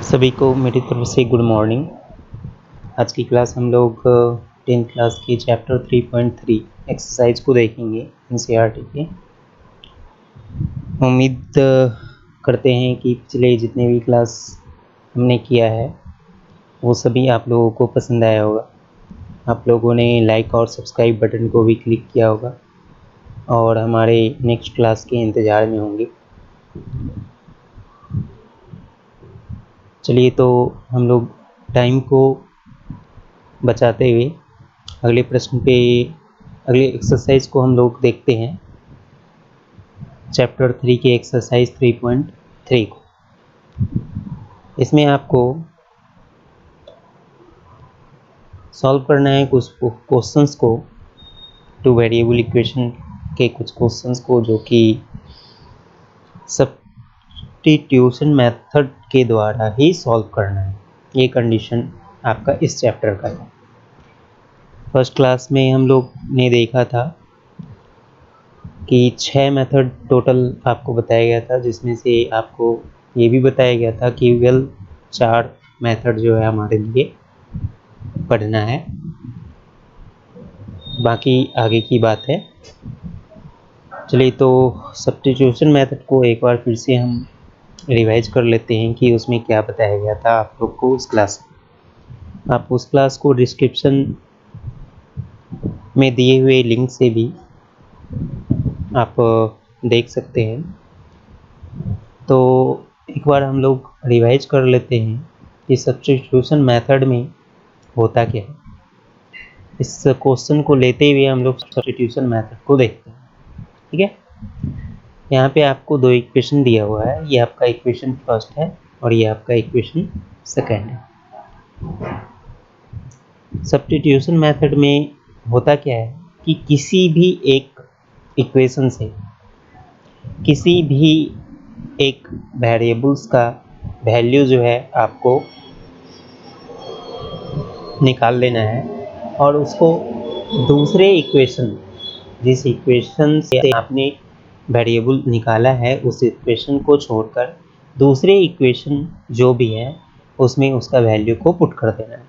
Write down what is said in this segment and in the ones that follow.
सभी को मेरी तरफ से गुड मॉर्निंग। आज की क्लास हम लोग 10th क्लास की चैप्टर 3.3 एक्सरसाइज को देखेंगे एनसीईआरटी के। उम्मीद करते हैं कि पिछले जितने भी क्लास हमने किया है वो सभी आप लोगों को पसंद आया होगा। आप लोगों ने लाइक और सब्सक्राइब बटन को भी क्लिक किया होगा और हमारे नेक्स्ट क्लास के इंतज़ार में होंगे। चलिए तो हम लोग टाइम को बचाते हुए अगले प्रश्न पे अगले एक्सरसाइज को हम लोग देखते हैं, चैप्टर 3 के एक्सरसाइज 3.3 को। इसमें आपको सॉल्व करना है कुछ क्वेश्चंस को, टू वेरिएबल इक्वेशन के कुछ क्वेश्चंस को, जो कि सब्स्टिट्यूशन मेथड के द्वारा ही सॉल्व करना है। ये कंडीशन आपका इस चैप्टर का है। फर्स्ट क्लास में हम लोग ने देखा था कि 6 मेथड टोटल आपको बताया गया था, जिसमें से आपको ये भी बताया गया था कि केवल 4 मेथड जो है हमारे लिए पढ़ना है, बाकी आगे की बात है। चलिए तो सब्स्टिट्यूशन मेथड को एक बार फिर से हम रिवाइज कर लेते हैं कि उसमें क्या बताया गया था आप लोग को उस क्लास में। आप उस क्लास को डिस्क्रिप्शन में दिए हुए लिंक से भी आप देख सकते हैं। तो एक बार हम लोग रिवाइज कर लेते हैं कि सब्स्टिट्यूशन मेथड में होता क्या है। इस क्वेश्चन को लेते हुए हम लोग सब्स्टिट्यूशन मेथड को देखते हैं। ठीक है, यहाँ पे आपको 2 इक्वेशन दिया हुआ है। ये आपका इक्वेशन फर्स्ट है और ये आपका इक्वेशन सेकंड है। सब्स्टिट्यूशन मेथड में होता क्या है कि किसी भी एक इक्वेशन से किसी भी एक वेरिएबल्स का वैल्यू जो है आपको निकाल लेना है और उसको दूसरे इक्वेशन, जिस इक्वेशन से आपने वेरिएबल निकाला है उस इक्वेशन को छोड़कर दूसरे इक्वेशन जो भी है उसमें उसका वैल्यू को पुट कर देना है।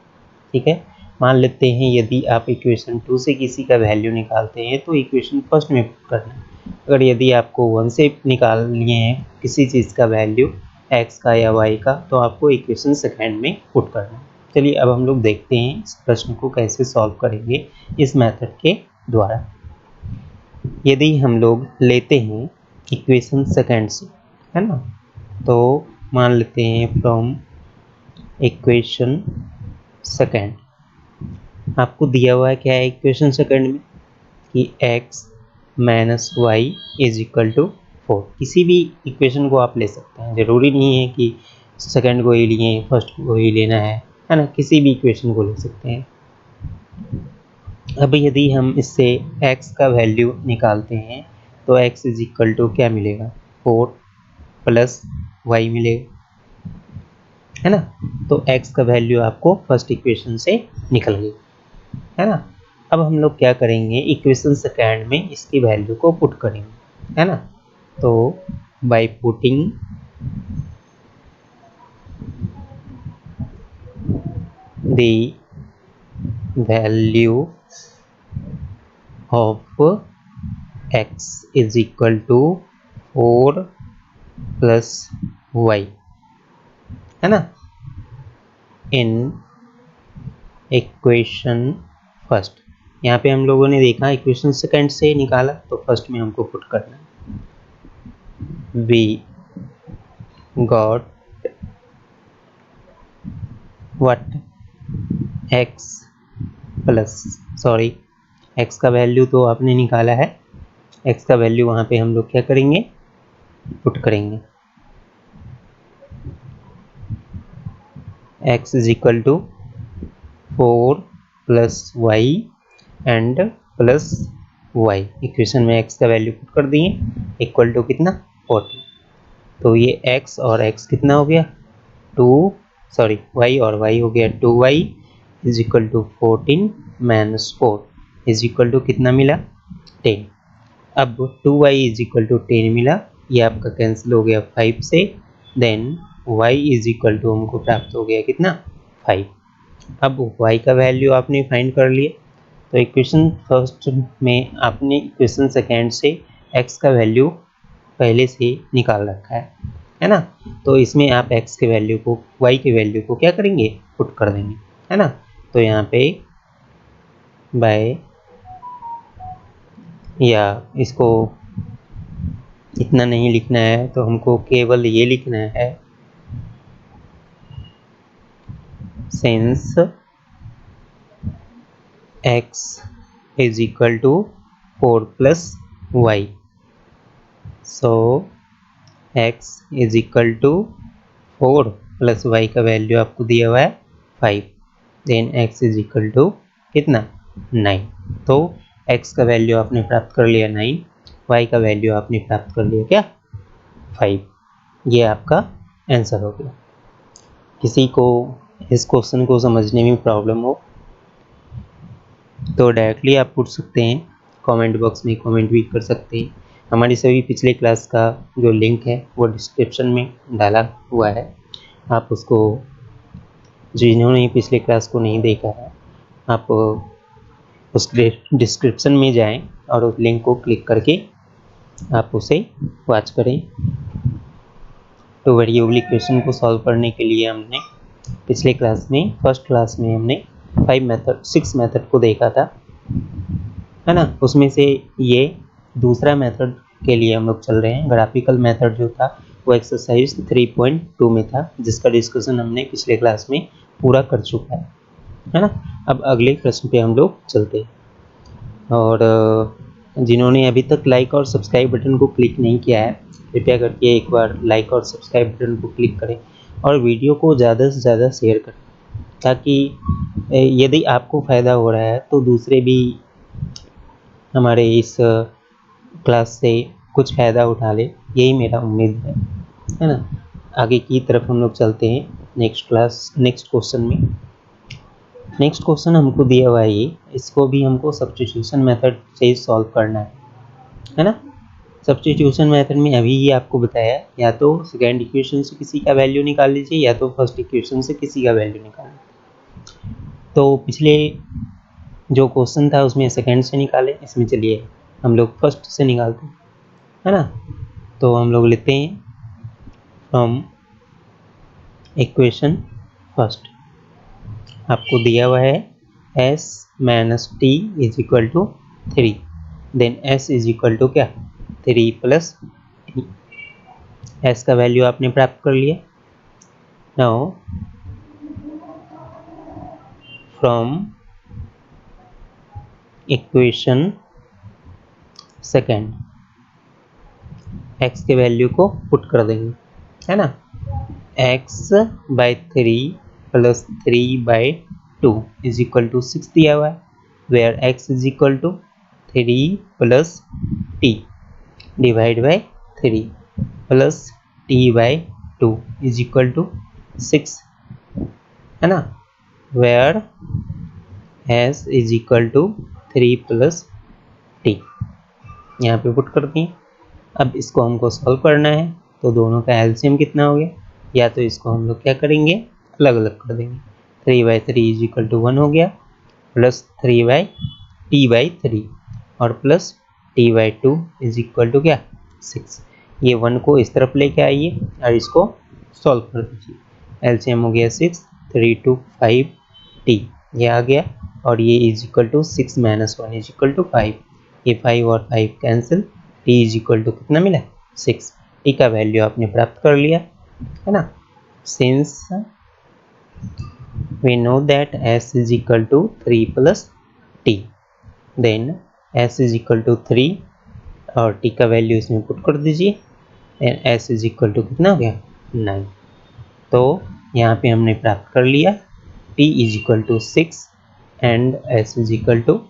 ठीक है, मान लेते हैं यदि आप इक्वेशन 2 से किसी का वैल्यू निकालते हैं तो इक्वेशन फर्स्ट में पुट करना है। अगर यदि आपको 1 से निकाल लिए हैं किसी चीज़ का वैल्यू x का या y का, तो आपको इक्वेशन सेकंड में पुट करना है। चलिए अब हम लोग देखते हैं इस प्रश्न को कैसे सॉल्व करेंगे इस मेथड के द्वारा। यदि हम लोग लेते हैं इक्वेशन सेकंड से, है ना, तो मान लेते हैं फ्रॉम इक्वेशन सेकंड आपको दिया हुआ है क्या है इक्वेशन सेकंड में कि x minus y is equal to 4। किसी भी इक्वेशन को आप ले सकते हैं, ज़रूरी नहीं है कि सेकंड को ही लिए फर्स्ट को ही लेना है ना, किसी भी इक्वेशन को ले सकते हैं। अब यदि हम इससे x का वैल्यू निकालते हैं तो x इज इक्वल टू क्या मिलेगा, 4 प्लस वाई मिलेगा, है ना। तो x का वैल्यू आपको फर्स्ट इक्वेशन से निकल गई, है ना। अब हम लोग क्या करेंगे, इक्वेशन सेकंड में इसकी वैल्यू को पुट करेंगे, है ना। तो by putting the value of x is equal to 4 plus y, है ना, इन इक्वेशन फर्स्ट। यहाँ पे हम लोगों ने देखा इक्वेशन सेकंड से निकाला तो फर्स्ट में हमको पुट करना है। We got what x plus, sorry x का वैल्यू तो आपने निकाला है, x का वैल्यू वहाँ पे हम लोग क्या करेंगे, पुट करेंगे। x is equal to 4 plus y and plus y, equation में x का वैल्यू पुट कर दिए, इक्वल टू कितना 40। तो ये x और x कितना हो गया, y और y हो गया 2y is equal to 14 minus 4 is equal to कितना मिला, 10। अब 2y इज इक्वल टू 10 मिला, ये आपका कैंसिल हो गया 5 से, then y is equal to हमको प्राप्त हो गया कितना 5। अब y का वैल्यू आपने फाइंड कर लिया, तो इक्वेशन फर्स्ट में आपने इक्वेशन सेकेंड से x का वैल्यू पहले से निकाल रखा है ना। तो इसमें आप x के वैल्यू को y के वैल्यू को क्या करेंगे पुट कर देंगे, है ना। तो यहाँ पे बाय, या इसको इतना नहीं लिखना है, तो हमको केवल ये लिखना है since x is equal to 4 plus y, so x is equal to 4 plus y का वैल्यू आपको दिया हुआ है 5, then x is equal to कितना 9। तो x का वैल्यू आपने प्राप्त कर लिया 9, y का वैल्यू आपने प्राप्त कर लिया क्या 5। ये आपका आंसर हो गया। किसी को इस क्वेश्चन को समझने में प्रॉब्लम हो तो डायरेक्टली आप पूछ सकते हैं, कमेंट बॉक्स में कमेंट भी कर सकते हैं। हमारी सभी पिछले क्लास का जो लिंक है वो डिस्क्रिप्शन में डाला हुआ है, आप उसको, जिन्होंने पिछले क्लास को नहीं देखा है आप उस डिस्क्रिप्शन में जाएं और उस लिंक को क्लिक करके आप उसे वॉच करें। तो वेरिएबल इक्वेशन को सॉल्व करने के लिए हमने पिछले क्लास में फर्स्ट क्लास में हमने 6 मेथड को देखा था, है ना। उसमें से ये दूसरा मेथड के लिए हम लोग चल रहे हैं। ग्राफिकल मेथड जो था वो एक्सरसाइज 3.2 में था, जिसका डिस्कशन हमने पिछले क्लास में पूरा कर चुका है ना। अब अगले प्रश्न पे हम लोग चलते हैं, और जिन्होंने अभी तक लाइक और सब्सक्राइब बटन को क्लिक नहीं किया है कृपया करके एक बार लाइक और सब्सक्राइब बटन को क्लिक करें और वीडियो को ज़्यादा से ज़्यादा शेयर करें, ताकि यदि आपको फ़ायदा हो रहा है तो दूसरे भी हमारे इस क्लास से कुछ फ़ायदा उठा ले, यही मेरा उम्मीद है ना। आगे की तरफ हम लोग चलते हैं नेक्स्ट क्वेश्चन में। नेक्स्ट क्वेश्चन हमको दिया हुआ है ये, इसको भी हमको सब्स्टिट्यूशन मेथड से सॉल्व करना है ना। सब्स्टिट्यूशन मेथड में अभी ये आपको बताया, या तो सेकेंड इक्वेशन से किसी का वैल्यू निकाल लीजिए या तो फर्स्ट इक्वेशन से किसी का वैल्यू निकाल लीजिए। तो पिछले जो क्वेश्चन था उसमें सेकेंड से निकाले, इसमें चलिए हम लोग फर्स्ट से निकालते हैं, है ना। तो हम लोग लेते हैं फ्रॉम इक्वेशन फर्स्ट, आपको दिया हुआ है s minus t is equal to 3, then s is equal to क्या 3 प्लस टी। s का वैल्यू आपने प्राप्त कर लिया। Now from equation second x के वैल्यू को पुट कर देंगे, है ना। x by 3 plus 3 by 2 is equal to 6 दिया हुआ है, where x is equal to 3 plus t divide by 3 plus t by 2 is equal to 6, है ना, where s is equal to 3 plus t. यहाँ पे पुट कर दिए। अब इसको हमको सॉल्व करना है, तो दोनों का एलसीएम कितना हो गया, या तो इसको हम लोग क्या करेंगे अलग अलग कर देंगे। 3/3 इज इक्वल टू 1 हो गया, प्लस 3/t/3 और plus t/2 is equal to क्या 6। ये 1 को इस तरफ लेके आइए और इसको सॉल्व कर दीजिए। एलसीएम हो गया 6, 3 2 5 t, ये आ गया, और ये is equal to 6 minus 1 is equal to 5, ये 5 और 5 cancel, t is equal to कितना मिला 6। टी का वैल्यू आपने प्राप्त कर लिया, है ना। Since we know that s is equal to 3 plus t, then s is equal to 3 और t का वैल्यू इसमें पुट कर दीजिए, then s is equal to कितना हो गया 9। तो यहाँ पे हमने प्राप्त कर लिया t is equal to 6 and s is equal to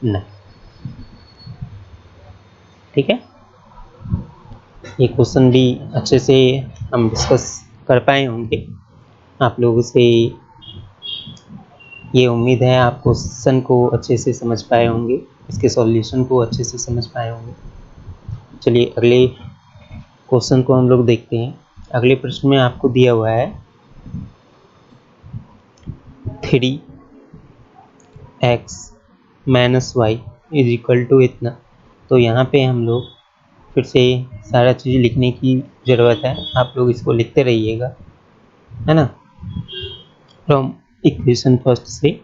9। ठीक है, ये क्वेश्चन भी अच्छे से हम डिस्कस कर पाए होंगे। आप लोगों से ये उम्मीद है आप क्वेश्चन को अच्छे से समझ पाए होंगे, इसके सॉल्यूशन को अच्छे से समझ पाए होंगे। चलिए अगले क्वेश्चन को हम लोग देखते हैं। अगले प्रश्न में आपको दिया हुआ है 3x minus y is equal to इतना। तो यहाँ पे हम लोग फिर से सारा चीज़ लिखने की ज़रूरत है, आप लोग इसको लिखते रहिएगा, है ना। फ्रॉम इक्वेशन फर्स्ट से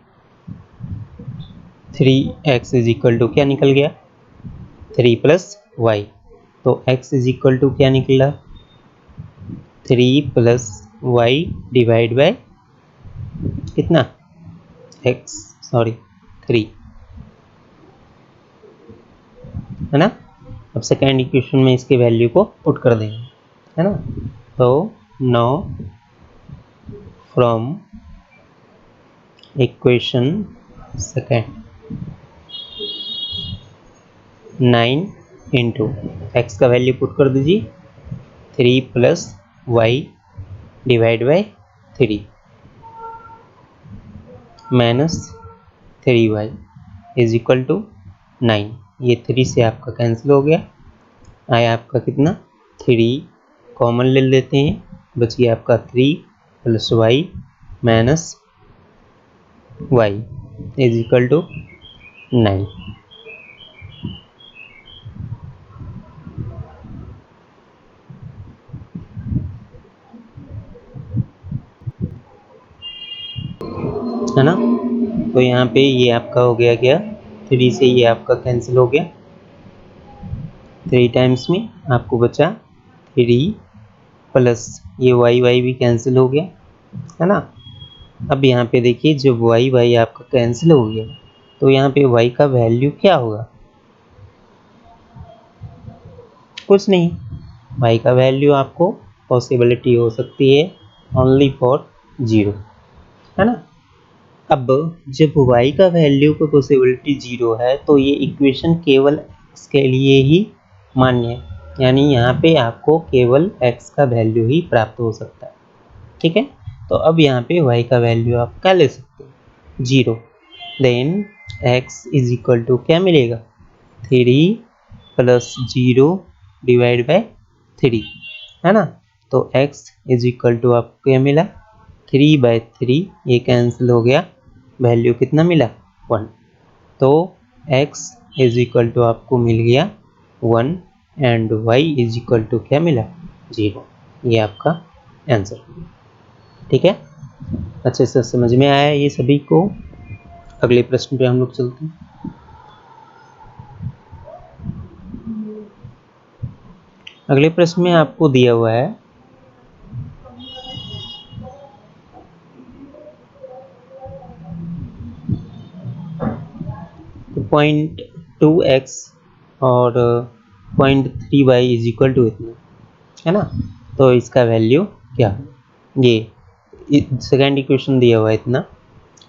3x इज इक्वल टू क्या निकल गया 3 प्लस वाई। तो x इज इक्वल टू क्या निकला 3 प्लस वाई डिवाइड बाय कितना x 3, है ना। अब सेकेंड इक्वेशन में इसके वैल्यू को पुट कर देंगे, है ना। तो now from equation second 9 into x का वैल्यू पुट कर दीजिए 3 plus y divide by 3 minus 3y is equal to 9। ये 3 से आपका कैंसिल हो गया, आया आपका कितना 3 कॉमन ले लेते हैं, बचिए आपका 3 plus y minus y is equal to 9। है ना। तो यहाँ पे ये आपका हो गया क्या 3 से ये आपका कैंसिल हो गया, 3 टाइम्स में आपको बचा 3 प्लस ये वाई वाई भी कैंसिल हो गया, है ना। अब यहाँ पे देखिए जब वाई वाई आपका कैंसिल हो गया तो यहाँ पे वाई का वैल्यू क्या होगा, कुछ नहीं, वाई का वैल्यू आपको पॉसिबिलिटी हो सकती है ओनली फॉर 0, है ना। अब जब y का वैल्यू का पॉसिबिलिटी 0 है तो ये इक्वेशन केवल x के लिए ही मान्य है, यानी यहाँ पे आपको केवल x का वैल्यू ही प्राप्त हो सकता है, ठीक है। तो अब यहाँ पे y का वैल्यू आप क्या ले सकते हो 0, then x is equal to क्या मिलेगा 3 प्लस 0 डिवाइड बाय 3, है ना। तो x इज इक्वल टू आपको क्या मिला 3/3, ये कैंसिल हो गया, वैल्यू कितना मिला 1। तो x इज इक्वल टू आपको मिल गया 1 and y is equal to क्या मिला 0। ये आपका आंसर, ठीक है। अच्छे से समझ में आया ये सभी को। अगले प्रश्न पे हम लोग चलते हैं। अगले प्रश्न में आपको दिया हुआ है 0.2x और 0.3y इज इक्वल टू इतना, है ना। तो इसका वैल्यू क्या, ये सेकेंड इक्वेशन दिया हुआ है इतना,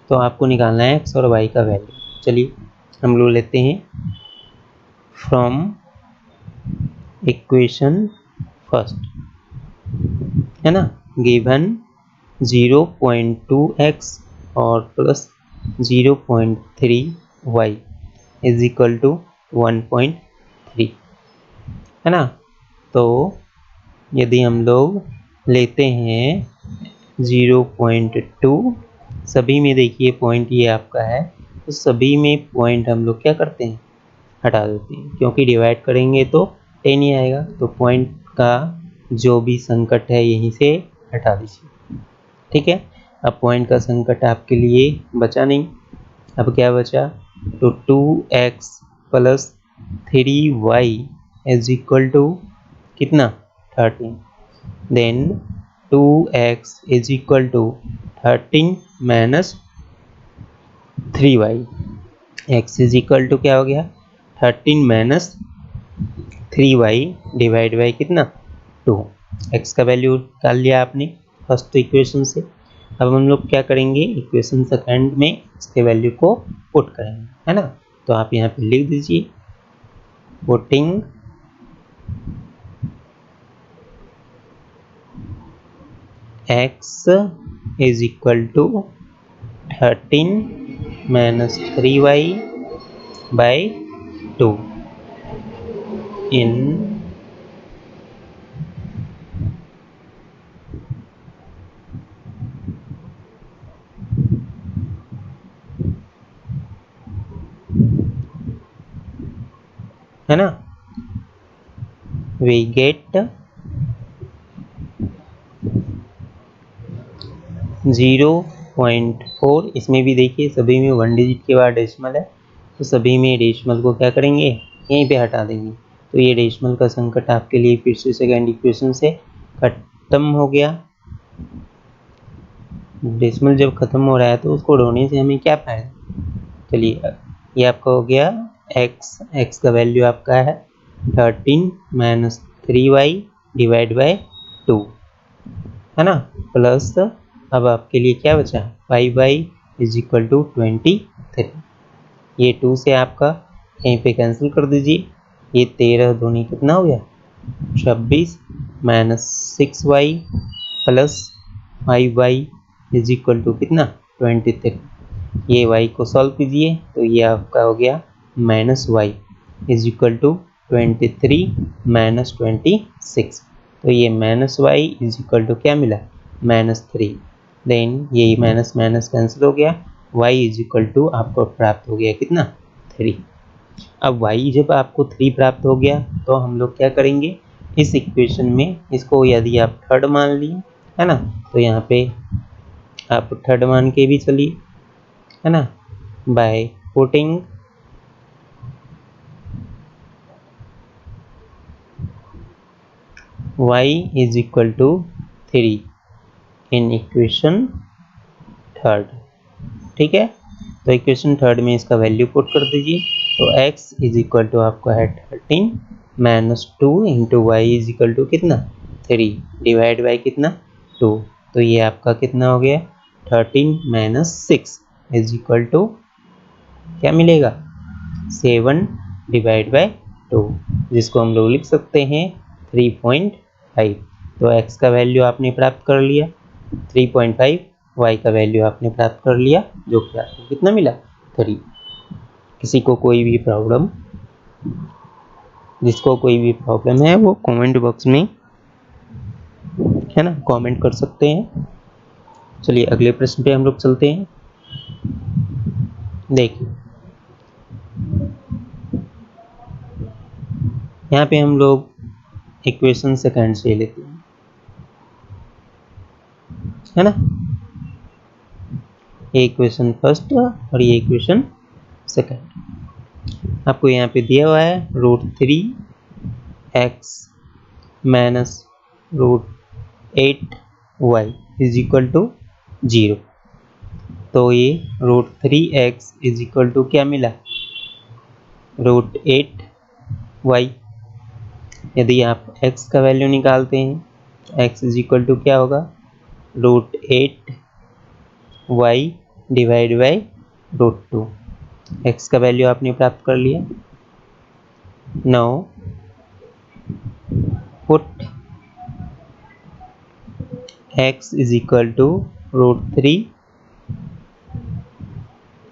तो आपको निकालना है x और y का वैल्यू। चलिए हम लोग लेते हैं फ्रॉम इक्वेशन फर्स्ट, है ना। गिवन 0.2x और plus 0.3y is equal to 1.3, है ना। तो यदि हम लोग लेते हैं 0.2, सभी में देखिए पॉइंट ये आपका है, तो सभी में पॉइंट हम लोग क्या करते हैं हटा देते हैं, क्योंकि डिवाइड करेंगे तो 10 ही आएगा, तो पॉइंट का जो भी संकट है यहीं से हटा दीजिए, ठीक है। अब पॉइंट का संकट आपके लिए बचा नहीं, अब क्या बचा, तो 2x plus 3y is equal to कितना 13, then 2x is equal to 13 minus 3y, x is equal to क्या हो गया 13 माइनस 3y डिवाइड बाई कितना 2। x का वैल्यू निकाल लिया आपने फर्स्ट इक्वेशन से। अब हम लोग क्या करेंगे इक्वेशन सेकंड में इसके वैल्यू को पुट करेंगे, है ना। तो आप यहाँ पे लिख दीजिए putting x is equal to 13 minus 3y by 2 in है ना, वी गेट 0.4। इसमें भी देखिए सभी में 1 डिजिट के बाद डेसिमल है, तो सभी में डेसिमल को क्या करेंगे, यहीं पे हटा देंगे। तो ये डेसिमल का संकट आपके लिए फिर से सेकेंड इक्वेशन से खत्म हो गया। डेसिमल जब खत्म हो रहा है तो उसको ढोने से हमें क्या फायदा। चलिए ये आपका हो गया x का वैल्यू आपका है 13 माइनस 3y डिवाइड बाय 2, है ना, प्लस अब आपके लिए क्या बचा 5y इज इक्वल टू 23। ये 2 से आपका यहीं पे कैंसिल कर दीजिए, ये 13 दूनी कितना हो गया 26 minus 6y plus 5y is equal to कितना 23। ये y को सॉल्व कीजिए तो ये आपका हो गया minus y is equal to 23 minus 26। तो ये minus y is equal to क्या मिला -3। देन ये माइनस माइनस कैंसिल हो गया, y इज इक्वल टू आपको प्राप्त हो गया कितना 3। अब y जब आपको 3 प्राप्त हो गया तो हम लोग क्या करेंगे, इस इक्वेशन में इसको यदि आप थर्ड मान लिए, है ना, तो यहाँ पे आप थर्ड मान के भी चलिए, है ना, by putting y is equal to 3 in equation third. ठीक है, तो इक्वेशन थर्ड में इसका वैल्यू पुट कर दीजिए। तो x इज इक्वल टू आपका है 13 minus 2 into y is equal to कितना 3 डिवाइड बाई कितना 2। तो ये आपका कितना हो गया 13 माइनस 6 इज इक्वल टू क्या मिलेगा 7 डिवाइड बाई 2, जिसको हम लोग लिख सकते हैं 3.5। तो x का वैल्यू आपने प्राप्त कर लिया 3.5, y का वैल्यू आपने प्राप्त कर लिया जो कि आपको कितना मिला 3। किसी को कोई भी प्रॉब्लम, जिसको कोई भी प्रॉब्लम है वो कमेंट बॉक्स में, है ना, कमेंट कर सकते हैं। चलिए अगले प्रश्न पे हम लोग चलते हैं। देखिए यहाँ पे हम लोग इक्वेशन सेकंड से लेते हैं, है ना, ये इक्वेशन फर्स्ट और ये इक्वेशन सेकंड। आपको यहाँ पे दिया हुआ है √3x minus √8y is equal to 0। तो ये √3x इज इक्वल टू क्या मिला √8y। यदि आप x का वैल्यू निकालते हैं x इज इक्वल टू क्या होगा √8y डिवाइड बाई √2। x का वैल्यू आपने प्राप्त कर लिया। Now put x is equal to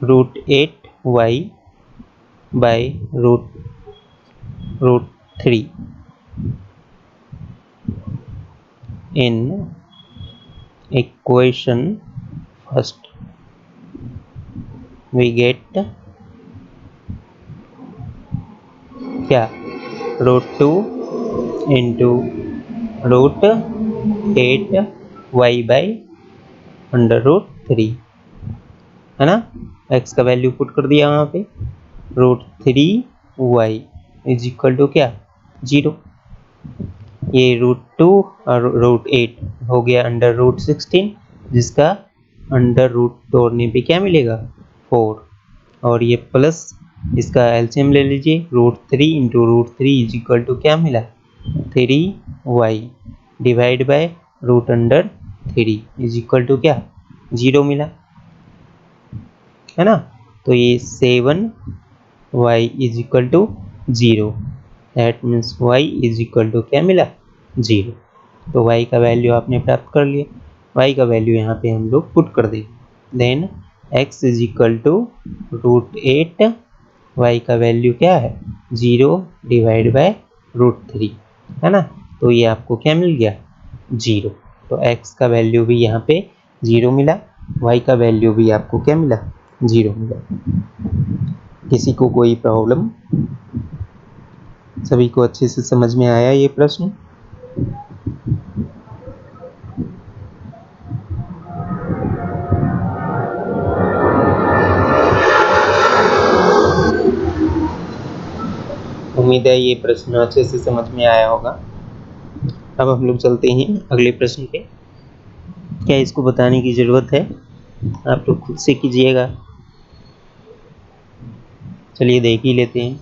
√8y by √3 in equation first we get क्या √2 इंटू √8y बाई √3, है ना, x का वैल्यू पुट कर दिया वहाँ पे √3y इज इक्वल टू क्या 0। ये √2 और √8 हो गया अंडर √16, जिसका अंडर रूट तोड़ने पे क्या मिलेगा 4, और ये प्लस इसका एलसीएम ले लीजिए √3 इंटू √3 इज इक्वल टू क्या मिला 3y divide by √3 is equal to क्या 0 मिला, है ना। तो ये 7y is equal to 0, that means y is equal to क्या मिला 0। तो y का वैल्यू आपने प्राप्त कर लिया, y का वैल्यू यहाँ पे हम लोग पुट कर देंगे। Then x is equal to √8, y का वैल्यू क्या है 0 डिवाइड बाय √3, है ना। तो ये आपको क्या मिल गया 0। तो x का वैल्यू भी यहाँ पे 0 मिला, y का वैल्यू भी आपको क्या मिला 0 मिला। किसी को कोई प्रॉब्लम। सभी को अच्छे से समझ में आया ये प्रश्न? उम्मीद है ये प्रश्न अच्छे से समझ में आया होगा। अब हम लोग चलते हैं अगले प्रश्न पे। क्या इसको बताने की जरूरत है? आप लोग खुद से कीजिएगा। चलिए देख ही लेते हैं।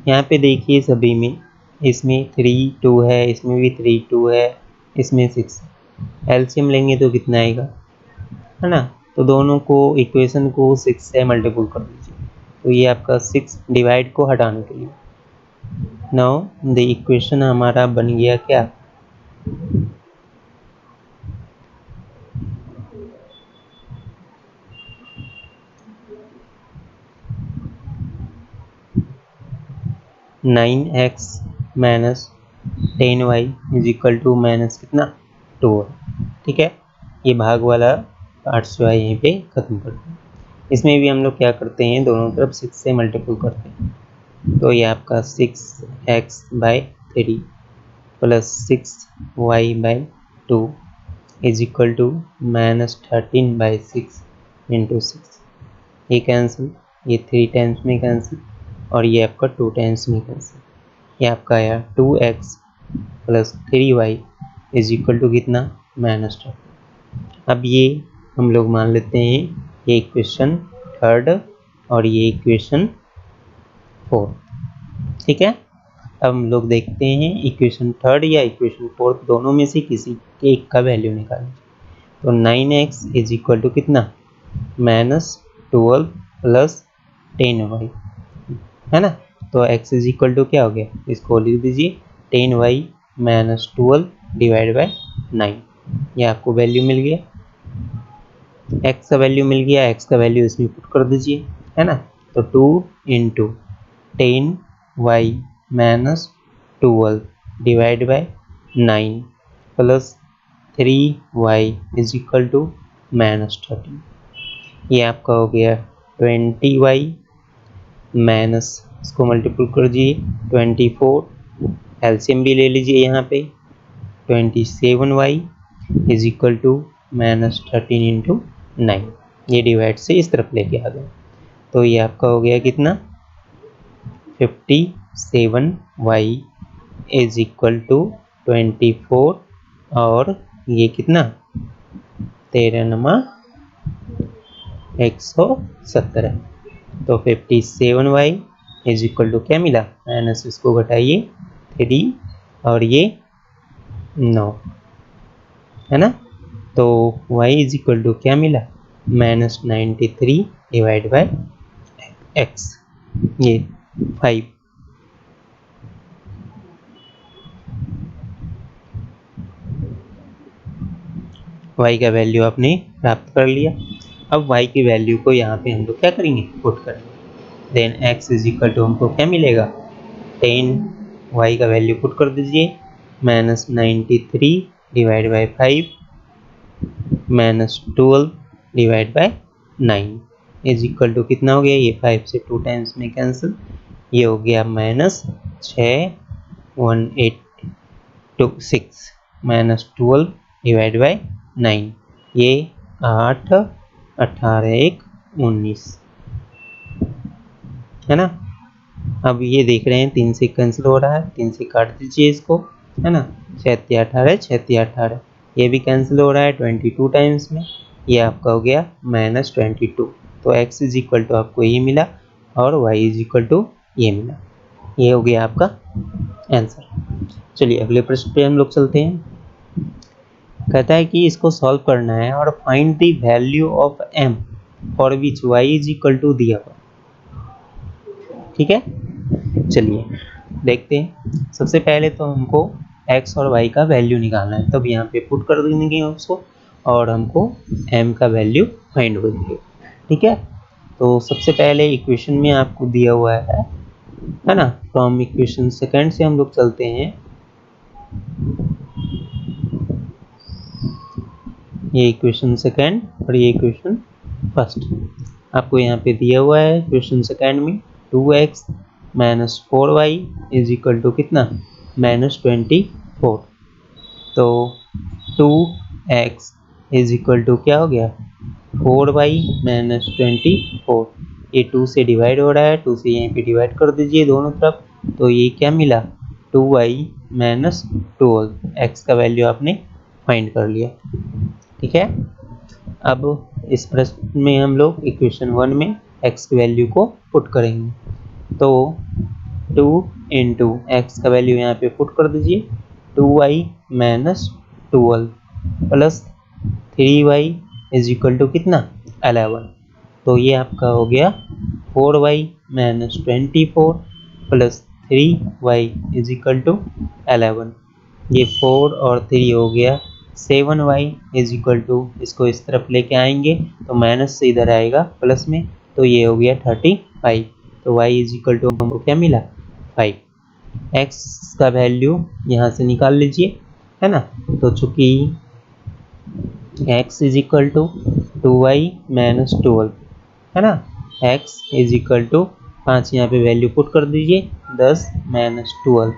यहाँ पे देखिए सभी में, इसमें 3 2 है, इसमें भी 3 2 है, इसमें 6। एलसीएम लेंगे तो कितना आएगा, है ना? तो दोनों को इक्वेशन को 6 से मल्टीपल कर दीजिए। तो ये आपका 6 डिवाइड को हटाने के लिए। नाउ द इक्वेशन हमारा बन गया क्या? Nine x minus 10y is equal to minus कितना, 2। ठीक है, ये भाग वाला पार्ट जो है यहीं पे खत्म करते हैं। इसमें भी हम लोग क्या करते हैं, दोनों तरफ 6 से मल्टीपल करते हैं। तो ये आपका 6x/3 plus 6y/2 is equal to minus 13/6 into 6। ये कैंसिल, ये 3 टाइम्स में कैंसिल, और ये आपका 2 टाइम्स में कैंसिल। ये आपका आया 2x plus 3y is equal to कितना, -13। अब ये हम लोग मान लेते हैं ये इक्वेशन थर्ड और ये इक्वेशन फोर्थ। ठीक है, अब हम लोग देखते हैं इक्वेशन थर्ड या इक्वेशन फोर्थ दोनों में से किसी के एक का वैल्यू निकालें। तो 9x इज इक्वल टू कितना, -12 प्लस 10y, है ना? तो x इज इक्वल टू क्या हो गया, इसको लिख दीजिए 10y माइनस 12 डिवाइड बाई 9। ये आपको वैल्यू मिल गया, x का वैल्यू मिल गया, x का वैल्यू इसमें पुट कर दीजिए, है ना? तो 2 into 10y minus 12 divide by 9 plus 3y is equal to -13। ये आपका हो गया 20y माइनस, इसको मल्टीपल कर दीजिए 24, एलसीएम भी ले लीजिए यहाँ पे, 27y is equal to -13 into 9। ये डिवाइड से इस तरफ लेके आ गए, तो ये आपका हो गया कितना, 57y इज इक्वल टू 24, और ये कितना 13 117। तो 57y इज इक्वल टू क्या मिला, माइनस इसको घटाइए 3 और ये 9, है ना? तो y इज इक्वल टू क्या मिला, -93 डिवाइड बाई x, ये 5। y का वैल्यू आपने प्राप्त कर लिया। अब y की वैल्यू को यहाँ पे हम लोग क्या करेंगे, पुट करेंगे। Then x is equal to हमको क्या मिलेगा, 10, y का वैल्यू पुट कर दीजिए, -93 divide by 5 -12 divide by 9 is equal to कितना हो गया, ये 5 से 2 टाइम्स में कैंसिल, ये हो गया -6 -12 डिवाइड बाई 9, ये 8 18 1 19, है ना? अब ये देख रहे हैं 3 से कैंसिल हो रहा है, 3 से काट दीजिए इसको, है ना? 6 18 6 18, ये भी कैंसिल हो रहा है 22 टाइम्स में, ये आपका हो गया -22। तो x इज इक्वल टू आपको ये मिला और y इज इक्वल टू ये मिला। ये हो गया आपका आंसर। चलिए अगले प्रश्न पे हम लोग चलते हैं। कहता है कि इसको सॉल्व करना है और find the value of m for which y is equal to दिया हुआ। ठीक है, चलिए देखते हैं। सबसे पहले तो हमको x और y का वैल्यू निकालना है, तब यहाँ पे पुट कर देंगे उसको और हमको m का वैल्यू फाइंड हो जाएगा। ठीक है, तो सबसे पहले इक्वेशन में आपको दिया हुआ है ना? फ्रॉम इक्वेशन सेकंड से हम लोग चलते हैं। ये इक्वेशन सेकंड और ये इक्वेशन फर्स्ट आपको यहाँ पे दिया हुआ है। इक्वेशन सेकंड में 2x -4y is equal to कितना, -24। तो 2x इज इक्वल टू क्या हो गया, 4y -24। ये 2 से डिवाइड हो रहा है, 2 से यहीं पे डिवाइड कर दीजिए दोनों तरफ, तो ये क्या मिला, 2y -12। x का वैल्यू आपने फाइंड कर लिया। ठीक है, अब इस प्रश्न में हम लोग इक्वेशन 1 में x की वैल्यू को पुट करेंगे। तो 2 इंटू एक्स का वैल्यू यहाँ पे पुट कर दीजिए, 2y -12 plus 3y is equal to कितना, 11। तो ये आपका हो गया 4y -24 plus 3y is equal to 11। ये 4 और 3 हो गया 7y इज इक्वल टू, इसको इस तरफ लेके आएंगे तो माइनस से इधर आएगा प्लस में, तो ये हो गया 35। तो y इज इक्वल टू हमको क्या मिला, 5। x का वैल्यू यहाँ से निकाल लीजिए, है ना। तो चूंकि x is equal to 2y -12, है ना, x इज इक्वल टू 5 यहाँ पे वैल्यू पुट कर दीजिए, 10 -12।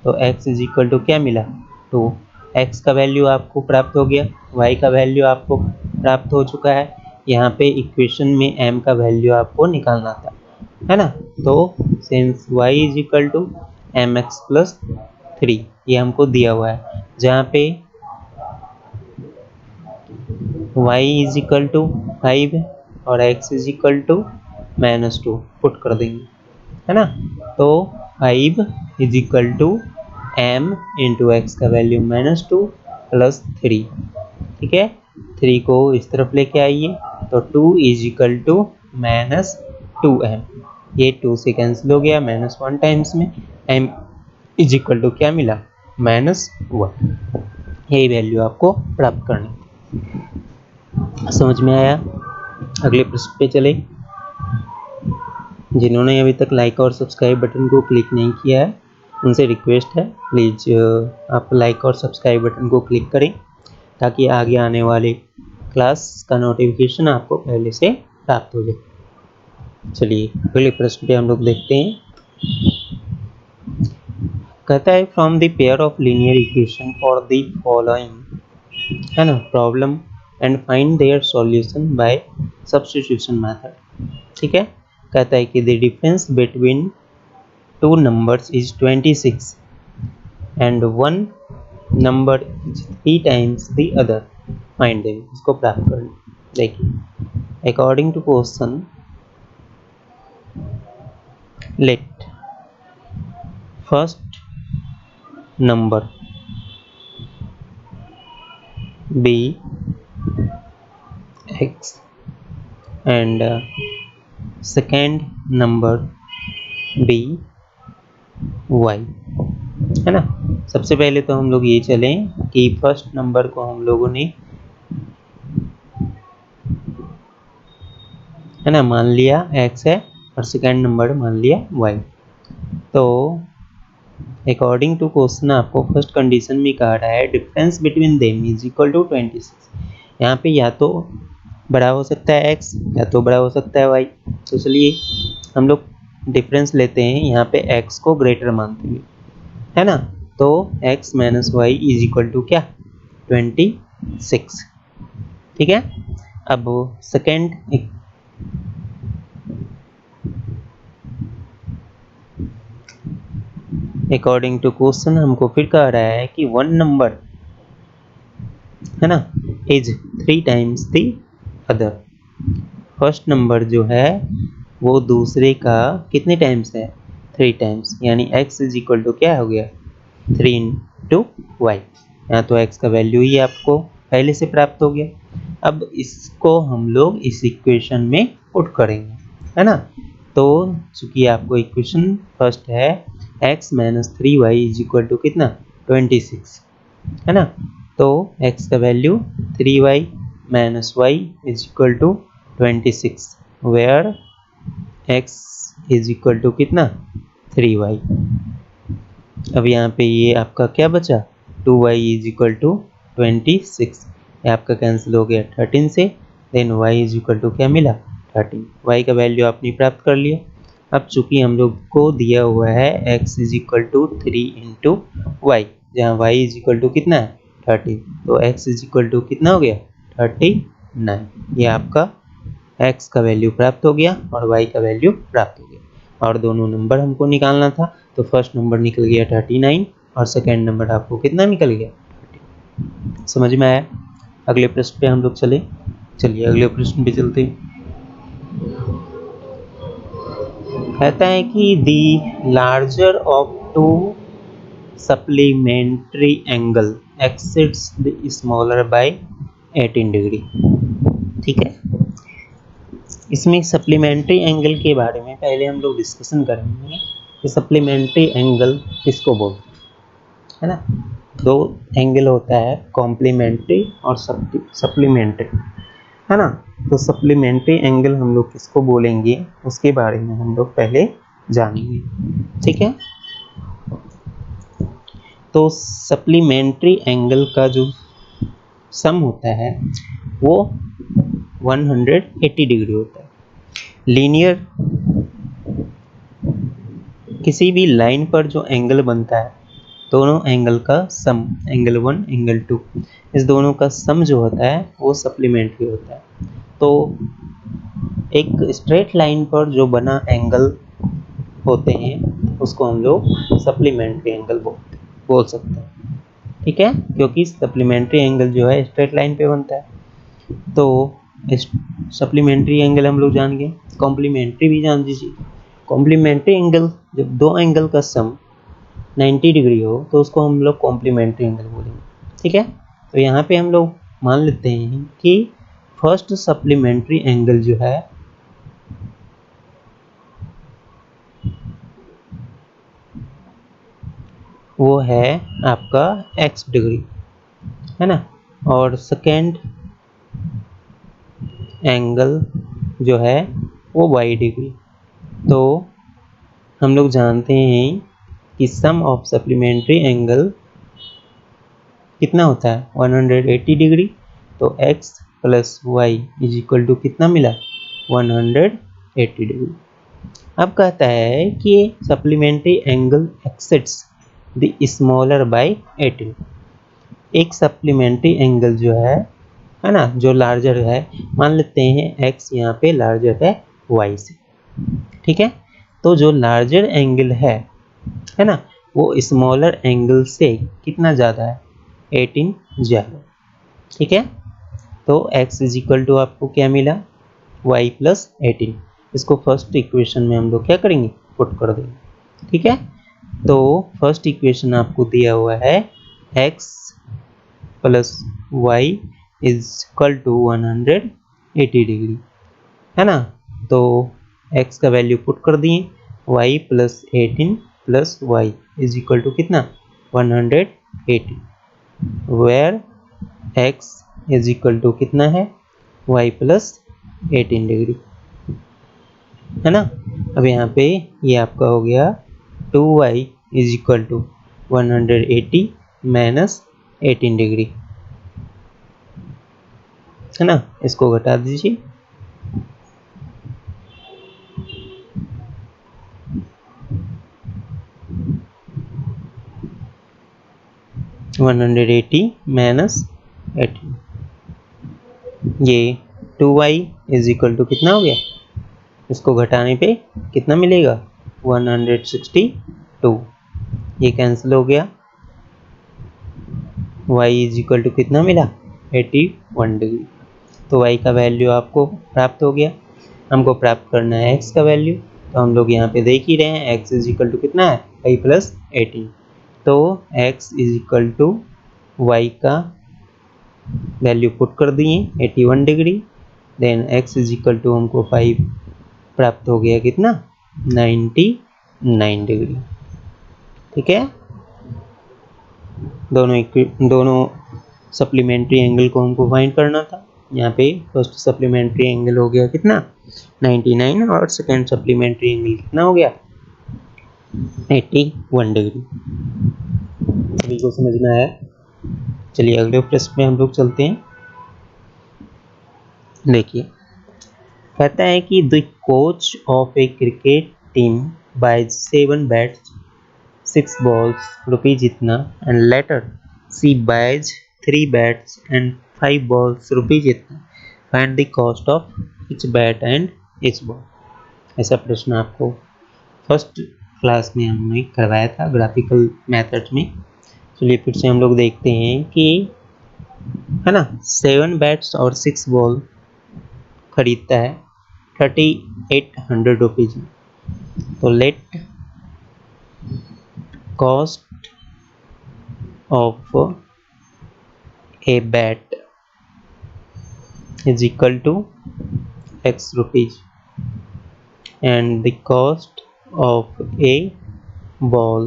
तो x इज इक्वल टू क्या मिला, 2। x का वैल्यू आपको प्राप्त हो गया, y का वैल्यू आपको प्राप्त हो चुका है। यहाँ पे इक्वेशन में m का वैल्यू आपको निकालना था, है ना। तो since y is equal to mx plus 3, ये हमको दिया हुआ है, जहाँ पे y इज इक्वल टू 5 और x is equal to -2 put कर देंगे, है ना। तो 5 is equal to m into x का वैल्यू -2 प्लस 3। ठीक है, 3 को इस तरफ लेके आइए, तो 2 इज इक्वल टू -2m। ये 2 से कैंसिल हो गया, -1 टाइम्स में m इज इक्वल टू क्या मिला, -1। यही वैल्यू आपको प्राप्त करनी। समझ में आया। अगले प्रश्न पे चले। जिन्होंने अभी तक लाइक और सब्सक्राइब बटन को क्लिक नहीं किया है, उनसे रिक्वेस्ट है प्लीज़ आप लाइक और सब्सक्राइब बटन को क्लिक करें, ताकि आगे आने वाले क्लास का नोटिफिकेशन आपको पहले से प्राप्त हो जाए। चलिए अगले प्रश्न पे हम लोग देखते हैं। कहता है from the pair of linear equation for the following, है ना, problem and find their solution by substitution method. ठीक है, कहता है कि the difference between two numbers is 26 and one number is 3 times the other, find them. इसको प्राप्त करना। देखिए according to question, let first number be x and second number be y, है ना। सबसे पहले तो हम लोग ये चलें कि फर्स्ट नंबर को हम लोगों ने, है ना, मान लिया x है और सेकेंड नंबर मान लिया y। तो अकॉर्डिंग टू क्वेश्चन आपको फर्स्ट कंडीशन में कहा रहा है difference between them is equal to 26। यहाँ पे या तो बड़ा हो सकता है x या तो बड़ा हो सकता है y। तो चलिए हम लोग डिफरेंस लेते हैं यहाँ पे x को ग्रेटर मानते हुए, है ना। तो x minus y is equal to क्या, 26। ठीक है, अब सेकेंड अकॉर्डिंग टू क्वेश्चन हमको फिर कह रहा है कि वन नंबर, है ना, is 3 times the other. First number जो है वो दूसरे का कितने टाइम्स है, 3 टाइम्स, यानी x इज इक्वल टू क्या हो गया, 3 इंटू वाई। यहाँ तो x का वैल्यू ही आपको पहले से प्राप्त हो गया। अब इसको हम लोग इस इक्वेशन में पुट करेंगे, है ना। तो चूंकि आपको इक्वेशन फर्स्ट है x minus 3y is equal to कितना, 26, है ना। तो x का वैल्यू 3y minus y is equal to 26, where x is equal to कितना, 3y। अब यहाँ पे ये आपका क्या बचा, 2y इज इक्वल टू 26, ये आपका कैंसिल हो गया 13 से, then y is equal to क्या मिला, 13। y का वैल्यू आपने प्राप्त कर लिया। अब चूंकि हम लोग को दिया हुआ है x is equal to 3 into y, जहाँ y इज इक्वल टू कितना है 30, तो x इज इक्वल टू कितना हो गया 39। ये आपका x का वैल्यू प्राप्त हो गया और y का वैल्यू प्राप्त हो गया, और दोनों नंबर हमको निकालना था। तो फर्स्ट नंबर निकल गया 39 और सेकेंड नंबर आपको कितना निकल गया 30। समझ में आया? अगले प्रश्न पे हम लोग चलिए अगले प्रश्न पे चलते हैं। कहता है कि the larger of two supplementary angle exceeds the smaller by 18 degree. ठीक है, इसमें सप्लीमेंट्री एंगल के बारे में पहले हम लोग डिस्कशन करेंगे कि सप्लीमेंट्री एंगल किसको बोलते हैं, है ना। दो एंगल होता है, कॉम्प्लीमेंट्री और सप्लीमेंट्री, है ना। तो सप्लीमेंट्री एंगल हम लोग किसको बोलेंगे उसके बारे में हम लोग पहले जानेंगे। ठीक है, तो सप्लीमेंट्री एंगल का जो सम होता है वो 180 डिग्री होता है। लीनियर किसी भी लाइन पर जो एंगल बनता है, दोनों एंगल का सम, एंगल 1 एंगल 2, इस दोनों का सम जो होता है वो सप्लीमेंट्री होता है। तो एक स्ट्रेट लाइन पर जो बना एंगल होते हैं उसको हम लोग सप्लीमेंट्री एंगल बोल सकते हैं। ठीक है, क्योंकि सप्लीमेंट्री एंगल जो है स्ट्रेट लाइन पे बनता है। तो सप्लीमेंट्री एंगल हम लोग जान गए, कॉम्प्लीमेंट्री भी जान दीजिए। कॉम्प्लीमेंट्री एंगल, जब दो एंगल का सम 90 डिग्री हो तो उसको हम लोग कॉम्प्लीमेंट्री एंगल बोलेंगे। ठीक है, तो यहाँ पे हम लोग मान लेते हैं कि फर्स्ट सप्लीमेंट्री एंगल जो है वो है आपका x डिग्री, है ना, और सेकेंड एंगल जो है वो y डिग्री। तो हम लोग जानते हैं कि सम ऑफ सप्लीमेंट्री एंगल कितना होता है 180 डिग्री। तो x plus y is equal to कितना मिला 180 डिग्री। अब कहता है कि supplementary angle exceeds the smaller by 18। एक सप्लीमेंट्री एंगल जो है ना, जो लार्जर है, मान लेते हैं x यहाँ पे लार्जर है y से। ठीक है, तो जो लार्जर एंगल है ना, वो स्मॉलर एंगल से कितना ज़्यादा है 18 ज़्यादा। ठीक है, तो x इज इक्वल टू आपको क्या मिला y प्लस 18। इसको फर्स्ट इक्वेशन में हम लोग क्या करेंगे पुट कर देंगे। ठीक है, तो फर्स्ट इक्वेशन आपको दिया हुआ है x plus y is equal to 180 degree, है ना। तो x का वैल्यू पुट कर दिए, y plus 18 plus y is equal to कितना 180, where x is equal to कितना है y प्लस 18 डिग्री, है ना। अब यहाँ पे ये आपका हो गया 2y is equal to 180 minus 18 degree, है ना। इसको घटा दीजिए, वन 180 माइनस 18, ये 2y इज इक्वल टू कितना हो गया, इसको घटाने पे कितना मिलेगा 162, ये कैंसिल हो गया। y इज इक्वल टू कितना मिला 81 डिग्री। तो y का वैल्यू आपको प्राप्त हो गया। हमको प्राप्त करना है x का वैल्यू, तो हम लोग यहाँ पे देख ही रहे हैं x इज इक्वल टू कितना है y प्लस 18। तो x is equal to y का वैल्यू पुट कर दिए 81 degree, then x is equal to हमको 5 प्राप्त हो गया कितना 99 डिग्री। ठीक है, दोनों सप्लीमेंट्री एंगल को हमको फाइंड करना था। यहाँ पे फर्स्ट सप्लीमेंट्री एंगल हो गया कितना 99 और सेकेंड सप्लीमेंट्री एंगल कितना हो गया 81 डिग्री। सभी को समझ में आया? चलिए अगले प्रश्न में हम लोग चलते हैं। देखिए, कहता है कि the coach of A cricket team buys 7 bats, 6 balls, rupees itna, and later C buys 3 bats and 5 balls, rupees itna. Find the cost of each bat and each ball. ऐसा प्रश्न आपको फर्स्ट क्लास में हमने करवाया था graphical method में। चलिए फिर से हम लोग देखते हैं कि है ना 7 बैट्स और 6 बॉल खरीदता है 3800 रुपीज में। तो let cost of a bat is equal to x rupees and the cost of a ball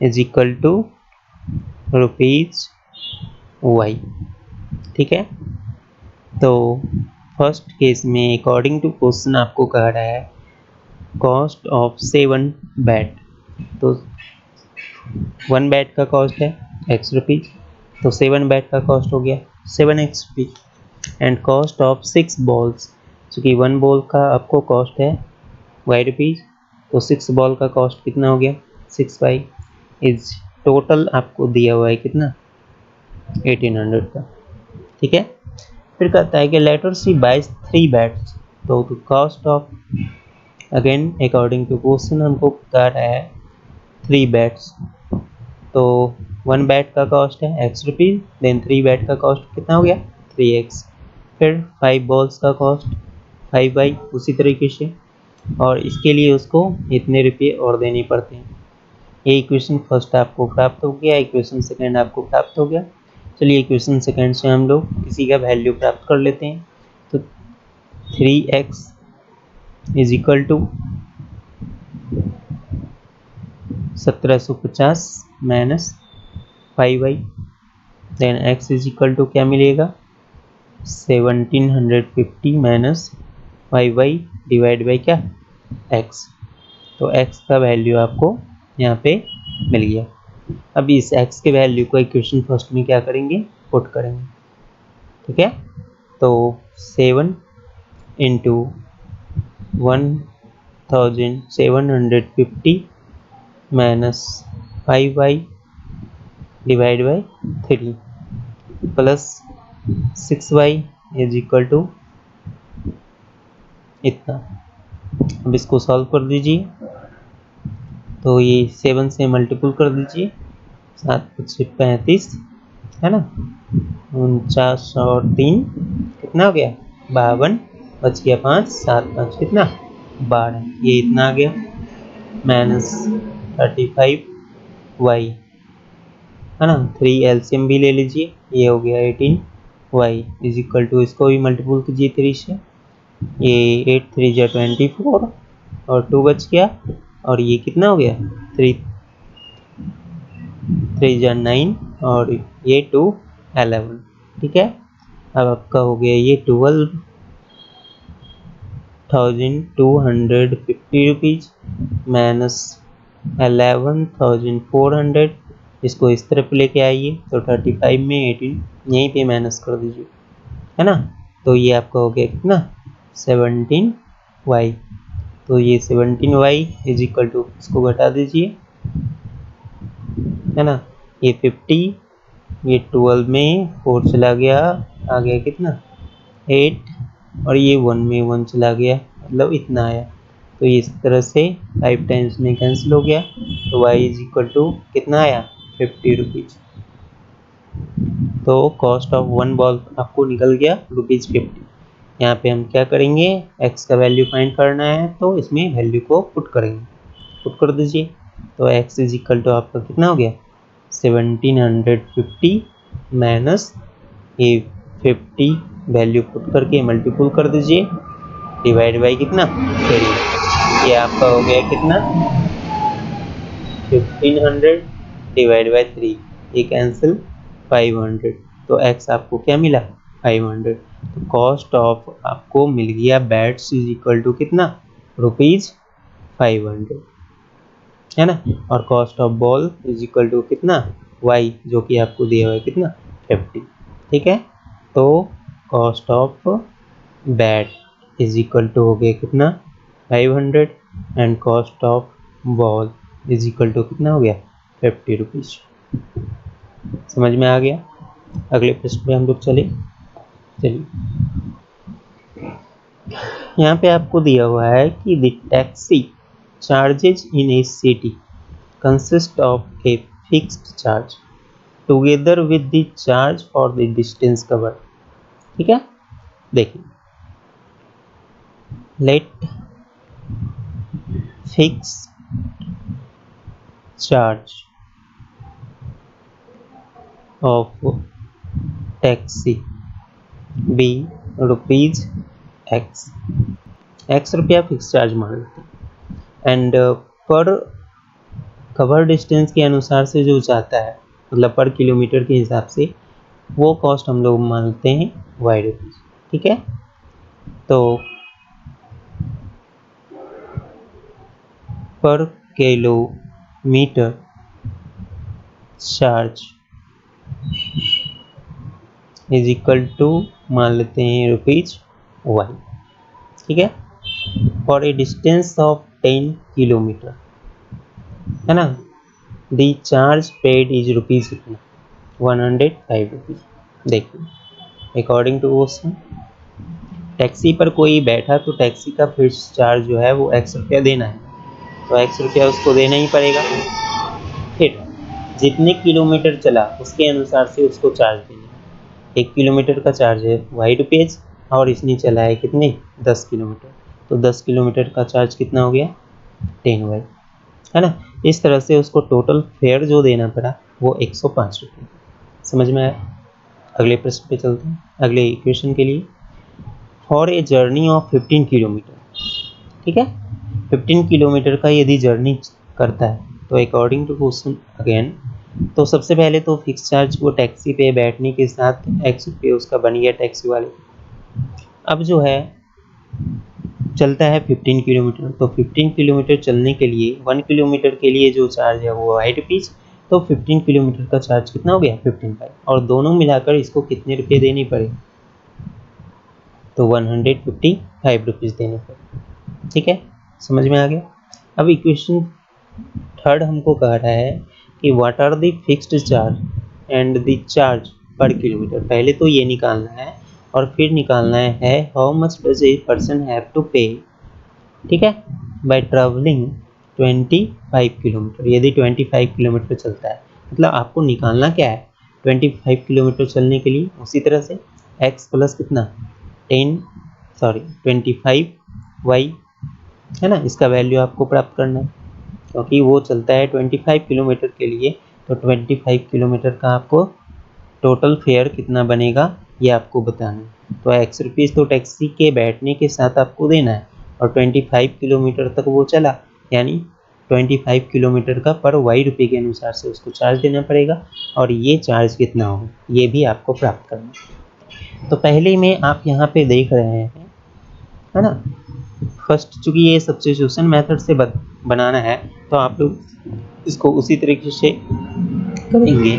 is equal to rupees y। ठीक है, तो फर्स्ट केस में अकॉर्डिंग टू क्वेश्चन आपको कह रहा है कॉस्ट ऑफ 7 बैट, तो 1 बैट का कॉस्ट है x रुपीज, तो 7 बैट का कॉस्ट हो गया 7x rupees and cost of 6 balls, चूँकि 1 बॉल का आपको कॉस्ट है y रुपीज, तो 6 बॉल का कॉस्ट कितना हो गया 6y इज टोटल आपको दिया हुआ है कितना 1800 का। ठीक है, फिर कहता है कि लेटर सी बाइज 3 बैट्स, तो cost of again according to question हमको बता रहा है 3 बैट्स, तो 1 बैट का कॉस्ट है x रुपीज, देन 3 बैट का कॉस्ट कितना हो गया 3x, फिर 5 बॉल्स का कॉस्ट 5y उसी तरीके से, और इसके लिए उसको इतने रुपये और देने पड़ते हैं। ये इक्वेशन फर्स्ट आपको प्राप्त हो गया, इक्वेशन सेकेंड आपको प्राप्त हो गया। चलिए इक्वेशन सेकेंड से हम लोग किसी का वैल्यू प्राप्त कर लेते हैं। तो 3x is equal to 1750 minus 5y, then x is equal to क्या मिलेगा 1750 माइनस 5y डिवाइड बाई क्या x, तो x का वैल्यू आपको यहाँ पे मिल गया। अब इस x के वैल्यू को इक्वेशन फर्स्ट में क्या करेंगे पुट करेंगे। ठीक है, तो 7 into 1750 minus 5y divide by 3 plus 6y is equal to इतना। अब इसको सॉल्व कर दीजिए, तो ये 7 से मल्टीपल कर दीजिए, 7 × 35 है ना, 49 और 3 कितना हो गया 52, बच गया 5, 7 5 कितना 12, ये इतना आ गया माइनस 35y है ना, 3 एलसीएम भी ले लीजिए, ये हो गया 18y इज इक्वल टू, इसको भी मल्टीपल कीजिए 3 से, ये 8 3 जा 24 और 2 बच गया, और ये कितना हो गया 3 3 जा 9 और ये 2 11। ठीक है, अब आपका हो गया ये 12,250 रुपीज माइनस 11,400, इसको इस तरफ लेके आइए, तो 35 में 18 यहीं पे माइनस कर दीजिए है ना, तो ये आपका हो गया कितना 17y, तो ये 17y इज इक्वल टू, इसको घटा दीजिए है ना, ये 50, ये 12 में 4 चला गया, आ गया कितना 8, और ये 1 में 1 चला गया, मतलब इतना आया, तो इस तरह से 5 टाइम्स में कैंसिल हो गया, तो y इज इक्वल टू कितना आया 50 रुपीज। तो कॉस्ट ऑफ 1 बॉल आपको निकल गया ₹50। यहाँ पे हम क्या करेंगे x का वैल्यू फाइंड करना है, तो इसमें वैल्यू को पुट करेंगे, पुट कर दीजिए, तो x इज इक्वल टू आपका कितना हो गया 1750 माइनस ये 50 वैल्यू पुट करके मल्टीपल कर दीजिए डिवाइड बाई कितना 3, ये आपका हो गया कितना 1500 डिवाइड बाई 3, ये कैंसिल 500, तो x आपको क्या मिला 500, तो कॉस्ट ऑफ आपको मिल गया बैट्स इज इक्वल टू कितना ₹500 है ना, और cost of ball is equal to कितना y जो कि आपको दिया हुआ है कितना 50। ठीक है, तो cost of bat is equal to हो गया कितना 500 and cost of ball is equal to कितना हो गया 50 रुपीज। समझ में आ गया। अगले प्रश्न पे हम लोग चलिए। यहाँ पे आपको दिया हुआ है कि the taxi charges in a city consist of a fixed charge together with the charge for the distance cover. ठीक है, देखिए, let fix charge of taxi be rupees x रुपया फिक्स चार्ज मान लेते हैं एंड पर कवर डिस्टेंस के अनुसार से जो जाता है, मतलब पर किलोमीटर के हिसाब से, वो कॉस्ट हम लोग मानते हैं वाई रुपीज। ठीक है, तो per kilometre charge is equal to मान लेते हैं रुपीज वाई। ठीक है, for a distance of 10 kilometre, है ना, the charge paid is rupees 105 rupees. देखिए, अकॉर्डिंग टू क्वेश्चन, टैक्सी पर कोई बैठा तो टैक्सी का फिक्स चार्ज जो है वो एक्स रुपया देना है, तो एक्स रुपया उसको देना ही पड़ेगा। फिर जितने किलोमीटर चला उसके अनुसार से उसको चार्ज देना है। 1 किलोमीटर का चार्ज है वाई रुपीज और इसने चला है कितने 10 किलोमीटर, तो 10 किलोमीटर का चार्ज कितना हो गया 10 वाई, है ना। इस तरह से उसको टोटल फेयर जो देना पड़ा वो 105 रुपये। समझ में आया। अगले प्रश्न पे चलते हैं, अगले इक्वेशन के लिए। For a journey of 15 kilometre, ठीक है, 15 किलोमीटर का यदि जर्नी करता है तो अकॉर्डिंग टू क्वेश्चन अगेन, तो सबसे पहले तो फिक्स चार्ज वो टैक्सी पे बैठने के साथ एक्स रुपये उसका बन गया टैक्सी वाले। अब जो है चलता है 15 किलोमीटर, तो 15 किलोमीटर चलने के लिए 1 किलोमीटर के लिए जो चार्ज है वो वाई रुपीज, तो 15 किलोमीटर का चार्ज कितना हो गया 15 वाई, और दोनों मिलाकर इसको कितने रुपये देने पड़े, तो 155 रुपीज़ देने पड़े। ठीक है, समझ में आ गया। अब इक्वेशन थर्ड हमको कह रहा है कि what are the fixed charge and the charge per kilometre. पहले तो ये निकालना है और फिर निकालना है how much does a person have to pay, ठीक है, बाय ट्रैवलिंग 25 किलोमीटर। यदि 25 किलोमीटर चलता है, मतलब आपको निकालना क्या है 25 किलोमीटर चलने के लिए, उसी तरह से x प्लस कितना 25 y, है ना, इसका वैल्यू आपको प्राप्त करना है क्योंकि वो चलता है 25 किलोमीटर के लिए, तो 25 किलोमीटर का आपको टोटल फेयर कितना बनेगा ये आपको बताना है। तो एक्स रुपीज़ तो टैक्सी के बैठने के साथ आपको देना है और 25 किलोमीटर तक वो चला, यानी 25 किलोमीटर का पर वाई रुपये के अनुसार से उसको चार्ज देना पड़ेगा, और ये चार्ज कितना हो ये भी आपको प्राप्त करना है। तो पहले में आप यहाँ पे देख रहे हैं, है ना, फर्स्ट चूँकि ये सब्स्टिट्यूशन मेथड से बनाना है तो आप लोग इसको उसी तरीके से करेंगे।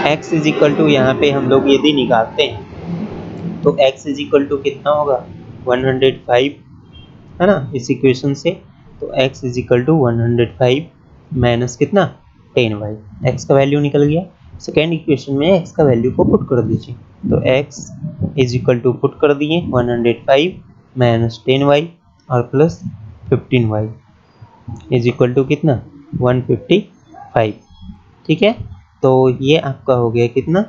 x इज इक्वल टू यहाँ पे हम लोग यदि निकालते हैं तो x इज इक्वल टू कितना होगा 105, है ना, इस इक्वेशन से। तो x is equal to 105 minus कितना 10y, x का वैल्यू निकल गया। सेकेंड इक्वेशन में x का वैल्यू को पुट कर दीजिए, तो x is equal to put कर दिए 105 माइनस 10y और plus 15y is equal to कितना 155। ठीक है, तो ये आपका हो गया कितना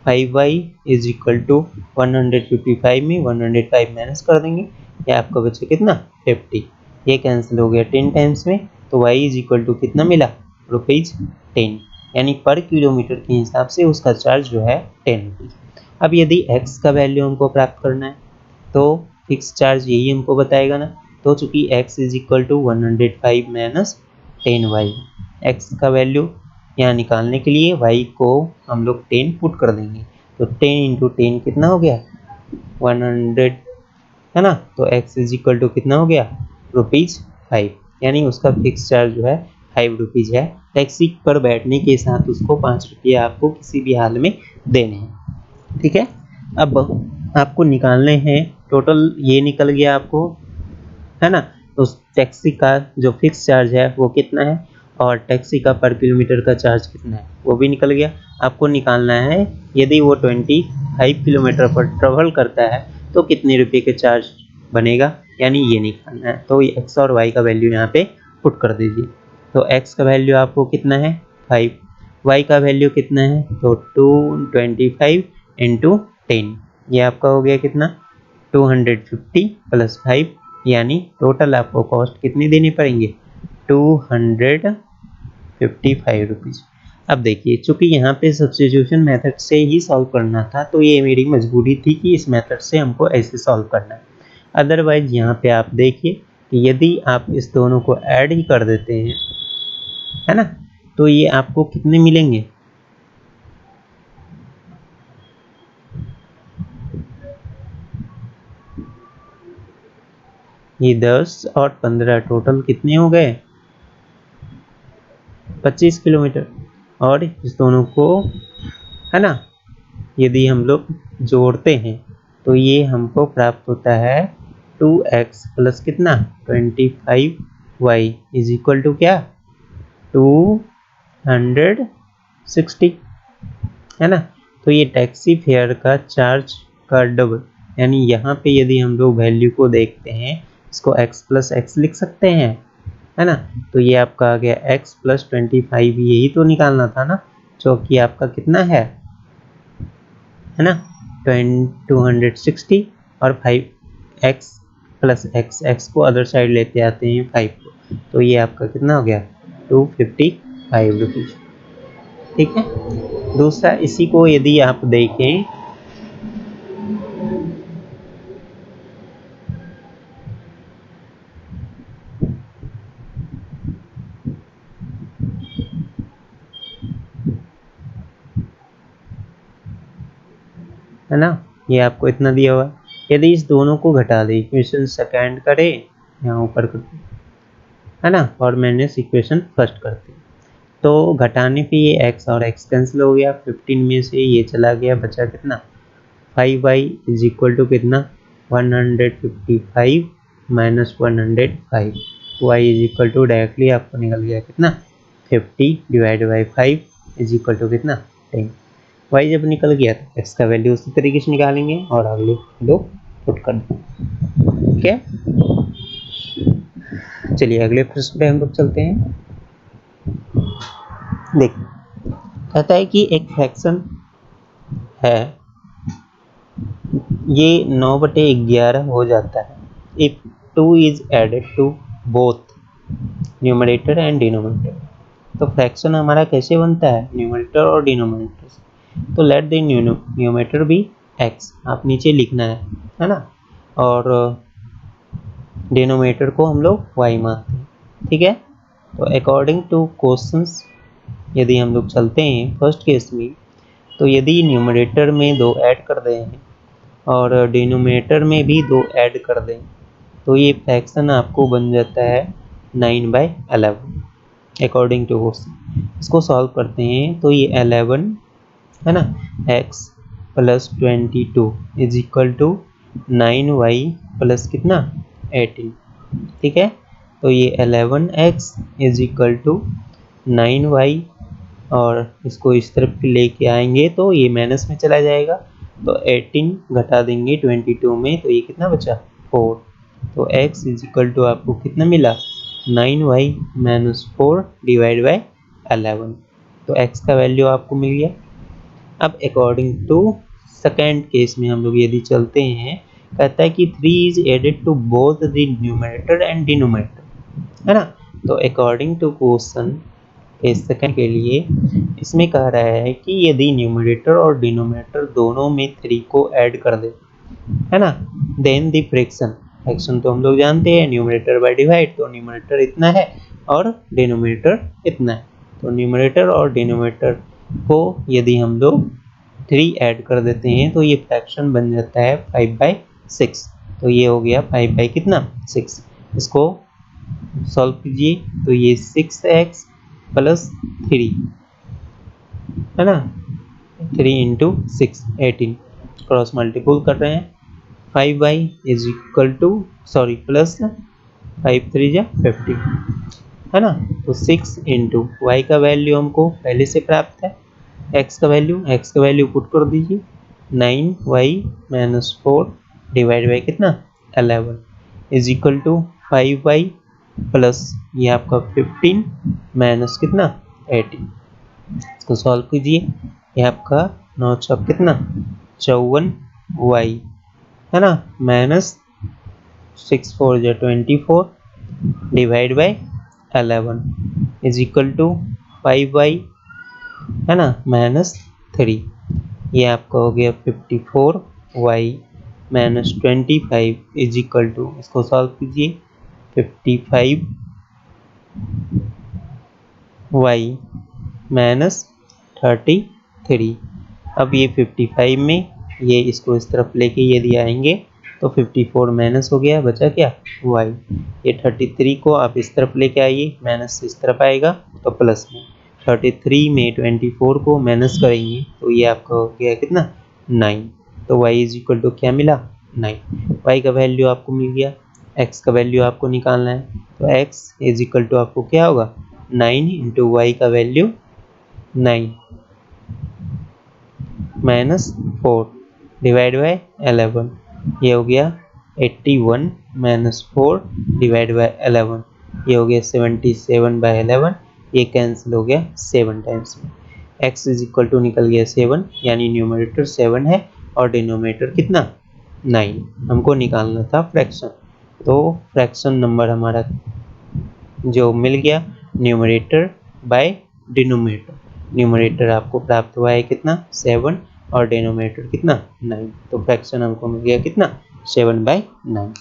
5y इज इक्वल टू 155 में 105 माइनस कर देंगे, ये आपका बचा कितना 50, ये कैंसिल हो गया 10 टाइम्स में, तो y इज इक्वल टू कितना मिला रुपीज़ 10, यानी पर किलोमीटर के हिसाब से उसका चार्ज जो है 10 रुपीज़। अब यदि x का वैल्यू हमको प्राप्त करना है तो फिक्स चार्ज यही हमको बताएगा ना, तो चूंकि x is equal to 105 minus 10y, x का वैल्यू यहाँ निकालने के लिए y को हम लोग 10 पुट कर देंगे, तो 10 इंटू 10 कितना हो गया 100, है ना, तो x इज इक्वल टू कितना हो गया ₹5, यानी उसका फिक्स चार्ज जो है 5 रुपीज़ है। टैक्सी पर बैठने के साथ उसको 5 रुपये आपको किसी भी हाल में देने हैं। ठीक है, अब आपको निकालने हैं टोटल, ये निकल गया आपको, है ना, उस टैक्सी का जो फिक्स चार्ज है वो कितना है और टैक्सी का पर किलोमीटर का चार्ज कितना है वो भी निकल गया। आपको निकालना है यदि वो 25 किलोमीटर पर ट्रेवल करता है तो कितने रुपए के चार्ज बनेगा, यानी ये निकालना है। तो एक्स और वाई का वैल्यू यहाँ पे पुट कर दीजिए। तो एक्स का वैल्यू आपको कितना है 5, वाई का वैल्यू कितना है तो 225 इंटू 10, ये आपका हो गया कितना 250 प्लस 5, यानी टोटल आपको कॉस्ट कितनी देनी पड़ेंगे 255 रुपीज़। अब देखिए चूंकि यहाँ पे सब्स्टिट्यूशन मेथड से ही सॉल्व करना था तो ये मेरी मजबूरी थी कि इस मेथड से हमको ऐसे सॉल्व करना है। अदरवाइज यहाँ पे आप देखिए कि यदि आप इस दोनों को ऐड ही कर देते हैं, है ना, तो ये आपको कितने मिलेंगे, ये 10 और 15 टोटल कितने हो गए 25 किलोमीटर। और इस दोनों को, है ना, यदि हम लोग जोड़ते हैं तो ये हमको प्राप्त होता है 2x प्लस कितना 25y इज इक्वल टू क्या 260, है ना। तो ये टैक्सी फेयर का चार्ज का डबल, यानी यहाँ पे यदि हम लोग वैल्यू को देखते हैं इसको x प्लस एक्स लिख सकते हैं, है ना। तो ये आपका आ गया x प्लस 25, यही तो निकालना था ना, जो कि आपका कितना है ना 260 और 5x प्लस एक्स को अदर साइड लेते आते हैं 5 को, तो ये आपका कितना हो गया 255 रुपीज़। ठीक है। दूसरा इसी को यदि आप देखें है ना, ये आपको इतना दिया हुआ है। यदि इस दोनों को घटा दें इक्वेशन सेकेंड करें यहाँ ऊपर करते है ना, और मैंने इक्वेशन फर्स्ट करते तो घटाने पे ये x और x कैंसिल हो गया, 15 में से ये चला गया, बचा कितना 5y इज इक्वल टू कितना 155 minus 105, y is equal to directly आपको निकल गया कितना 50 divide by 5 is equal to कितना 10। y जब निकल गया तो x का वैल्यू उसी तरीके से निकालेंगे और अगले दो पुट कर दें। ठीक है, चलिए अगले प्रश्न पे हम लोग चलते हैं। देखिए कहता है कि एक फ्रैक्शन है, ये 9/11 हो जाता है if 2 is added to both numerator and denominator. तो फ्रैक्शन हमारा कैसे बनता है न्यूमरेटर और डिनोमिनेटर से। तो let the numerator be x, आप नीचे लिखना है ना, और डिनोमिनेटर को हम लोग y मानते हैं। ठीक है, तो अकॉर्डिंग टू क्वेश्चंस यदि हम लोग चलते हैं फर्स्ट केस में, तो यदि न्यूमरेटर में 2 ऐड कर दें और डिनोमिनेटर में भी 2 ऐड कर दें तो ये फ्रैक्शन आपको बन जाता है 9/11 अकॉर्डिंग टू क्वेश्चन। इसको सॉल्व करते हैं तो ये 11 है ना x plus 22 is equal to 9y plus कितना 18। ठीक है, तो ये 11x is equal to 9y और इसको इस तरफ लेके आएंगे तो ये माइनस में चला जाएगा, तो 18 घटा देंगे 22 में तो ये कितना बचा 4। तो x इज इक्वल टू आपको कितना मिला 9y माइनस 4 डिवाइड बाई 11, तो x का वैल्यू आपको मिल गया। अब अकॉर्डिंग टू सेकेंड केस में हम लोग यदि चलते हैं, कहता है कि 3 is added to both the numerator and denominator, है ना। तो अकॉर्डिंग टू क्वेश्चन इस सेकंड के लिए इसमें कह रहा है कि यदि न्यूमरेटर और डिनोमिनेटर दोनों में 3 को ऐड कर दे, है ना, देन द फ्रैक्शन तो हम लोग जानते हैं न्यूमरेटर बाय डिवाइड, तो न्यूमरेटर इतना है और डिनोमिनेटर इतना है, तो न्यूमरेटर और डिनोमिनेटर को यदि हम लोग 3 ऐड कर देते हैं तो ये फ्रैक्शन बन जाता है 5/6। तो ये हो गया 5 बाई कितना 6। इसको सॉल्व कीजिए तो ये 6x प्लस 3 है ना, 3 इंटू 6 18, क्रॉस मल्टीपल कर रहे हैं 5y is equal to sorry plus 5 3 जा 50 है ना। तो 6 इंटू वाई का वैल्यू हमको पहले से प्राप्त है, एक्स का वैल्यू पुट कर दीजिए 9y माइनस 4 डिवाइड बाई कितना 11 is equal to 5y plus ये आपका 15 माइनस कितना 18। इसको सॉल्व कीजिए, ये आपका 9 छक कितना 54y है ना माइनस 6 4 जा 24 divide by 11 is equal to 5y है ना माइनस 3। ये आपका हो गया 54y minus 25 is equal to, इसको सॉल्व कीजिए 55y माइनस 33। अब ये 55 में ये इसको इस तरफ लेके यदि आएंगे तो 54 माइनस हो गया, बचा क्या y। ये 33 को आप इस तरफ लेके आइए, माइनस इस तरफ आएगा तो प्लस में 33 में 24 को माइनस करेंगे तो ये आपका हो गया कितना 9। तो y इज इक्वल टू क्या मिला 9। y का वैल्यू आपको मिल गया, x का वैल्यू आपको निकालना है तो x इज इक्वल टू आपको क्या होगा 9 इंटू वाई का वैल्यू 9 माइनस 4 डिवाइड बाई 11 ये हो गया 81 माइनस 4 डिवाइड बाई 11 ये हो गया 77 बाई 11, ये कैंसिल हो गया 7 टाइम्स में। x इज इक्वल टू निकल गया 7 यानी न्यूमरेटर 7 है और डिनोमिनेटर कितना 9 हमको निकालना था फ्रैक्शन। तो फ्रैक्शन नंबर हमारा जो मिल गया न्यूमरेटर बाय डिनोमिनेटर, न्यूमरेटर आपको प्राप्त हुआ है कितना 7 और डिनोमिनेटर कितना 9। तो फ्रैक्शन हमको मिल गया कितना 7/9।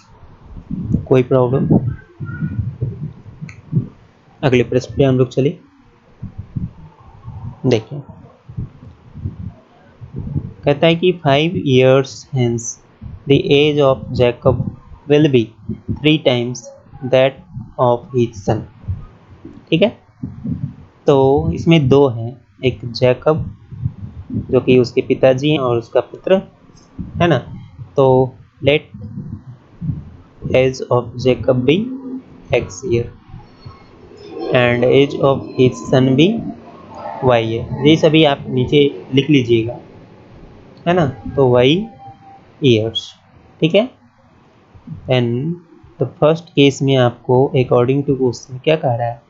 कोई प्रॉब्लम? अगले प्रश्न पे हम लोग चले। देखिए कहता है कि 5 years hence the age of Jacob will be 3 times that of his son। ठीक है, तो इसमें दो हैं, एक जैकब जो कि उसके पिताजी हैं और उसका पुत्र है ना। तो let age of Jacob be x year and age of his son be y है। ये सभी आप नीचे लिख लीजिएगा है ना, तो y ईयर्स। ठीक है, एंड द फर्स्ट केस में आपको अकॉर्डिंग टू क्वेश्चन क्या कह रहा है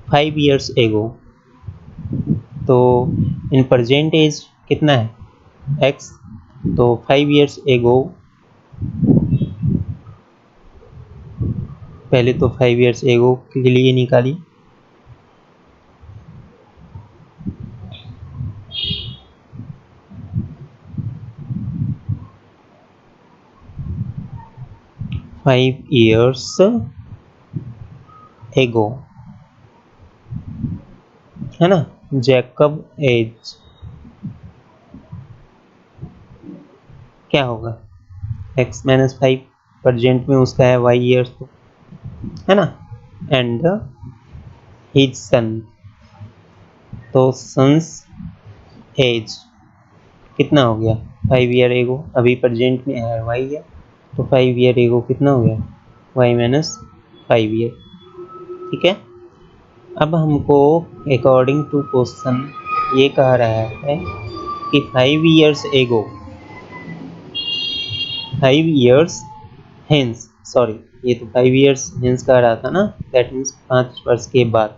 5 years एगो, तो इन प्रेजेंट एज कितना है x, तो 5 years एगो पहले तो 5 years एगो के लिए निकाली, फाइव ईयर्स एगो है ना जैकब एज क्या होगा x माइनस 5, प्रेजेंट में उसका है y ईयर्स तो है ना, एंड हिज सन, तो सन्स एज कितना हो गया 5 ईयर एगो, अभी प्रेजेंट में है y है तो 5 ईयर एगो कितना हो गया y माइनस 5 ईयर। ठीक है, अब हमको अकॉर्डिंग टू क्वेश्चन ये कह रहा है कि 5 years एगो 5 years हेंस, सॉरी ये तो 5 years हेंस कह रहा था ना, दैट मीन्स 5 वर्ष के बाद,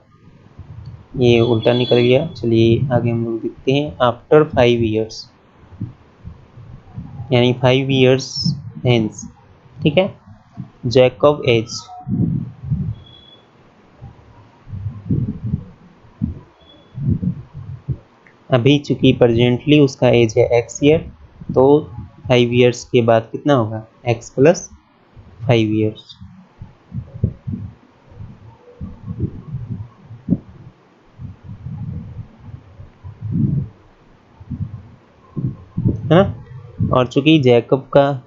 ये उल्टा निकल गया। चलिए आगे हम लोग देखते हैं आफ्टर 5 years यानी 5 years हेंस। ठीक है, जैकब एज अभी चूंकि प्रेजेंटली उसका एज है x ईयर, तो 5 years के बाद कितना होगा x प्लस 5 years। है ना, और चूंकि जैकब का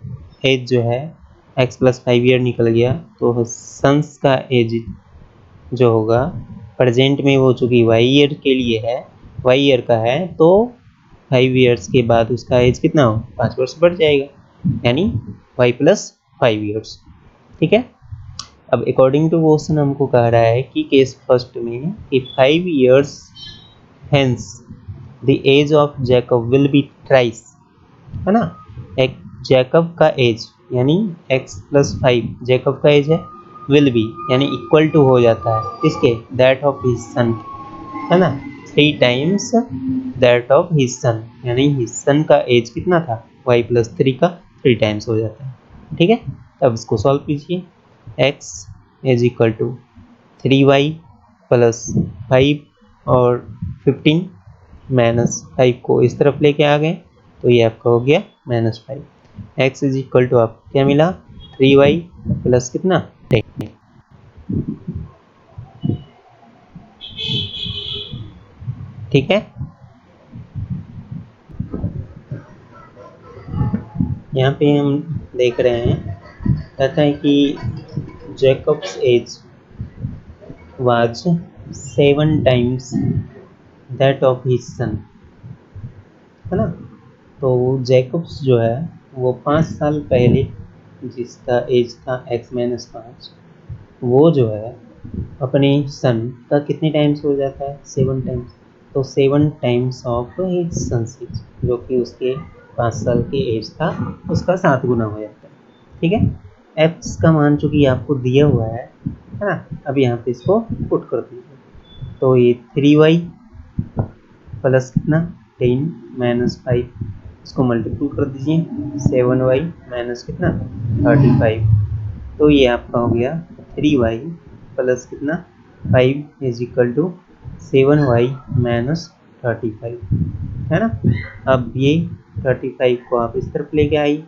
एज जो है x प्लस 5 ईयर निकल गया, तो सन्स का एज जो होगा प्रेजेंट में वो चूंकि y ईयर के लिए है, y ईयर का है, तो 5 ईयर्स के बाद उसका एज कितना हो 5 वर्ष बढ़ जाएगा यानी y प्लस 5 ईयर्स। ठीक है, अब अकॉर्डिंग टू क्वेश्चन हमको कह रहा है कि केस फर्स्ट में कि 5 years hence the age of Jacob will be thrice, है ना। एक जैकब का एज यानी x + 5 जैकब का एज है, विल बी यानी इक्वल टू हो जाता है किसके, दैट ऑफ हिज सन, है ना। 3 times दैट ऑफ हिज सन, यानी हिज सन का एज कितना था, y + 3 का 3 times हो जाता है। ठीक है, अब इसको सॉल्व कीजिए। x = 3y + 5 और 15 -5 को इस तरफ लेके आ गए तो ये आपका हो गया -5। x = आपको क्या मिला, 3y + कितना 10। ठीक है, यहाँ पे हम देख रहे हैं, कहता है कि Jacob's age was 7 times that of his son, है ना। तो जैकब्स जो है वो 5 साल पहले जिसका एज था x - 5, वो जो है अपने सन का कितने टाइम्स हो जाता है, 7 टाइम्स। तो 7 times of his son's age, जो कि उसके 5 साल के एज था उसका 7 गुना हो जाता है। ठीक है, x का मान चूंकि आपको दिया हुआ है ना। अब यहाँ पे इसको पुट कर दीजिए, तो ये 3y + कितना 10 - 5, इसको मल्टीपल कर दीजिए, 7y - कितना 35, तो ये आपका हो गया 3y + कितना 5 = 7y - 35, है ना। अब ये 35 को आप इस तरफ लेके आई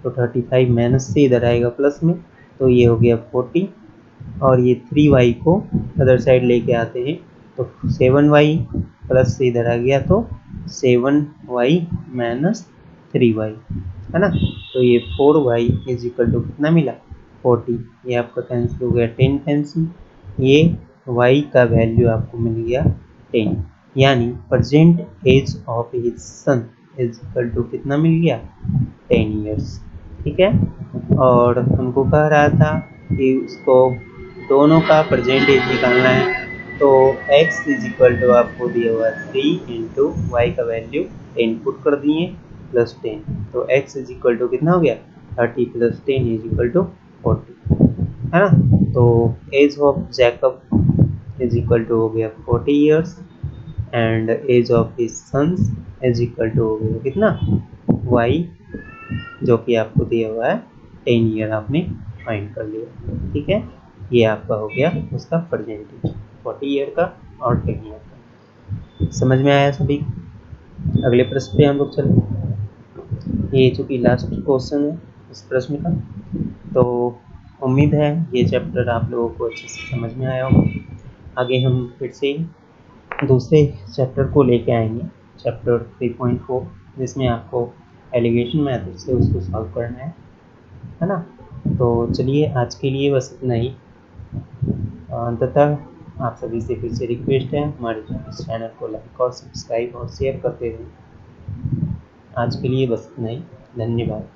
तो 35 माइनस से इधर आएगा प्लस में, तो ये हो गया 40, और ये 3y को अदर साइड लेके आते हैं तो 7y प्लस से इधर आ गया तो 7y - 3y, है ना। तो ये 4y = कितना मिला 40, ये आपका कैंसिल हो गया 10 कैंसिल, ये y का वैल्यू आपको मिल गया 10, यानी present age of his son = कितना मिल गया 10 years। ठीक है, और हमको कह रहा था कि उसको दोनों का प्रेजेंट एज निकालना है, तो x = आपको दिया हुआ 3 × y का वैल्यू 10 पुट कर दिए +10, तो x = कितना हो गया 30 + 10 = 40, है ना। तो एज ऑफ जैकब हो गया 40 years and age of his son's हो गया कितना y, जो कि आपको दिया हुआ है 10 ईयर आपने फाइंड कर लिया। ठीक है, ये आपका हो गया उसका परसेंटेज 40 ईयर का और 10 ईयर का। समझ में आया सभी। अगले प्रश्न पे हम लोग चले, ये चूँकि लास्ट क्वेश्चन है इस प्रश्न का, तो उम्मीद है ये चैप्टर आप लोगों को अच्छे से समझ में आया होगा। आगे हम फिर से दूसरे चैप्टर को लेके आएंगे, चैप्टर 3.4, जिसमें आपको एलिगेशन मेथड से उसको सॉल्व करना है ना। तो चलिए आज के लिए बस इतना ही। अंततः आप सभी से फिर से रिक्वेस्ट है, हमारे इस चैनल को लाइक और सब्सक्राइब और शेयर करते रहें। आज के लिए बस इतना ही, धन्यवाद।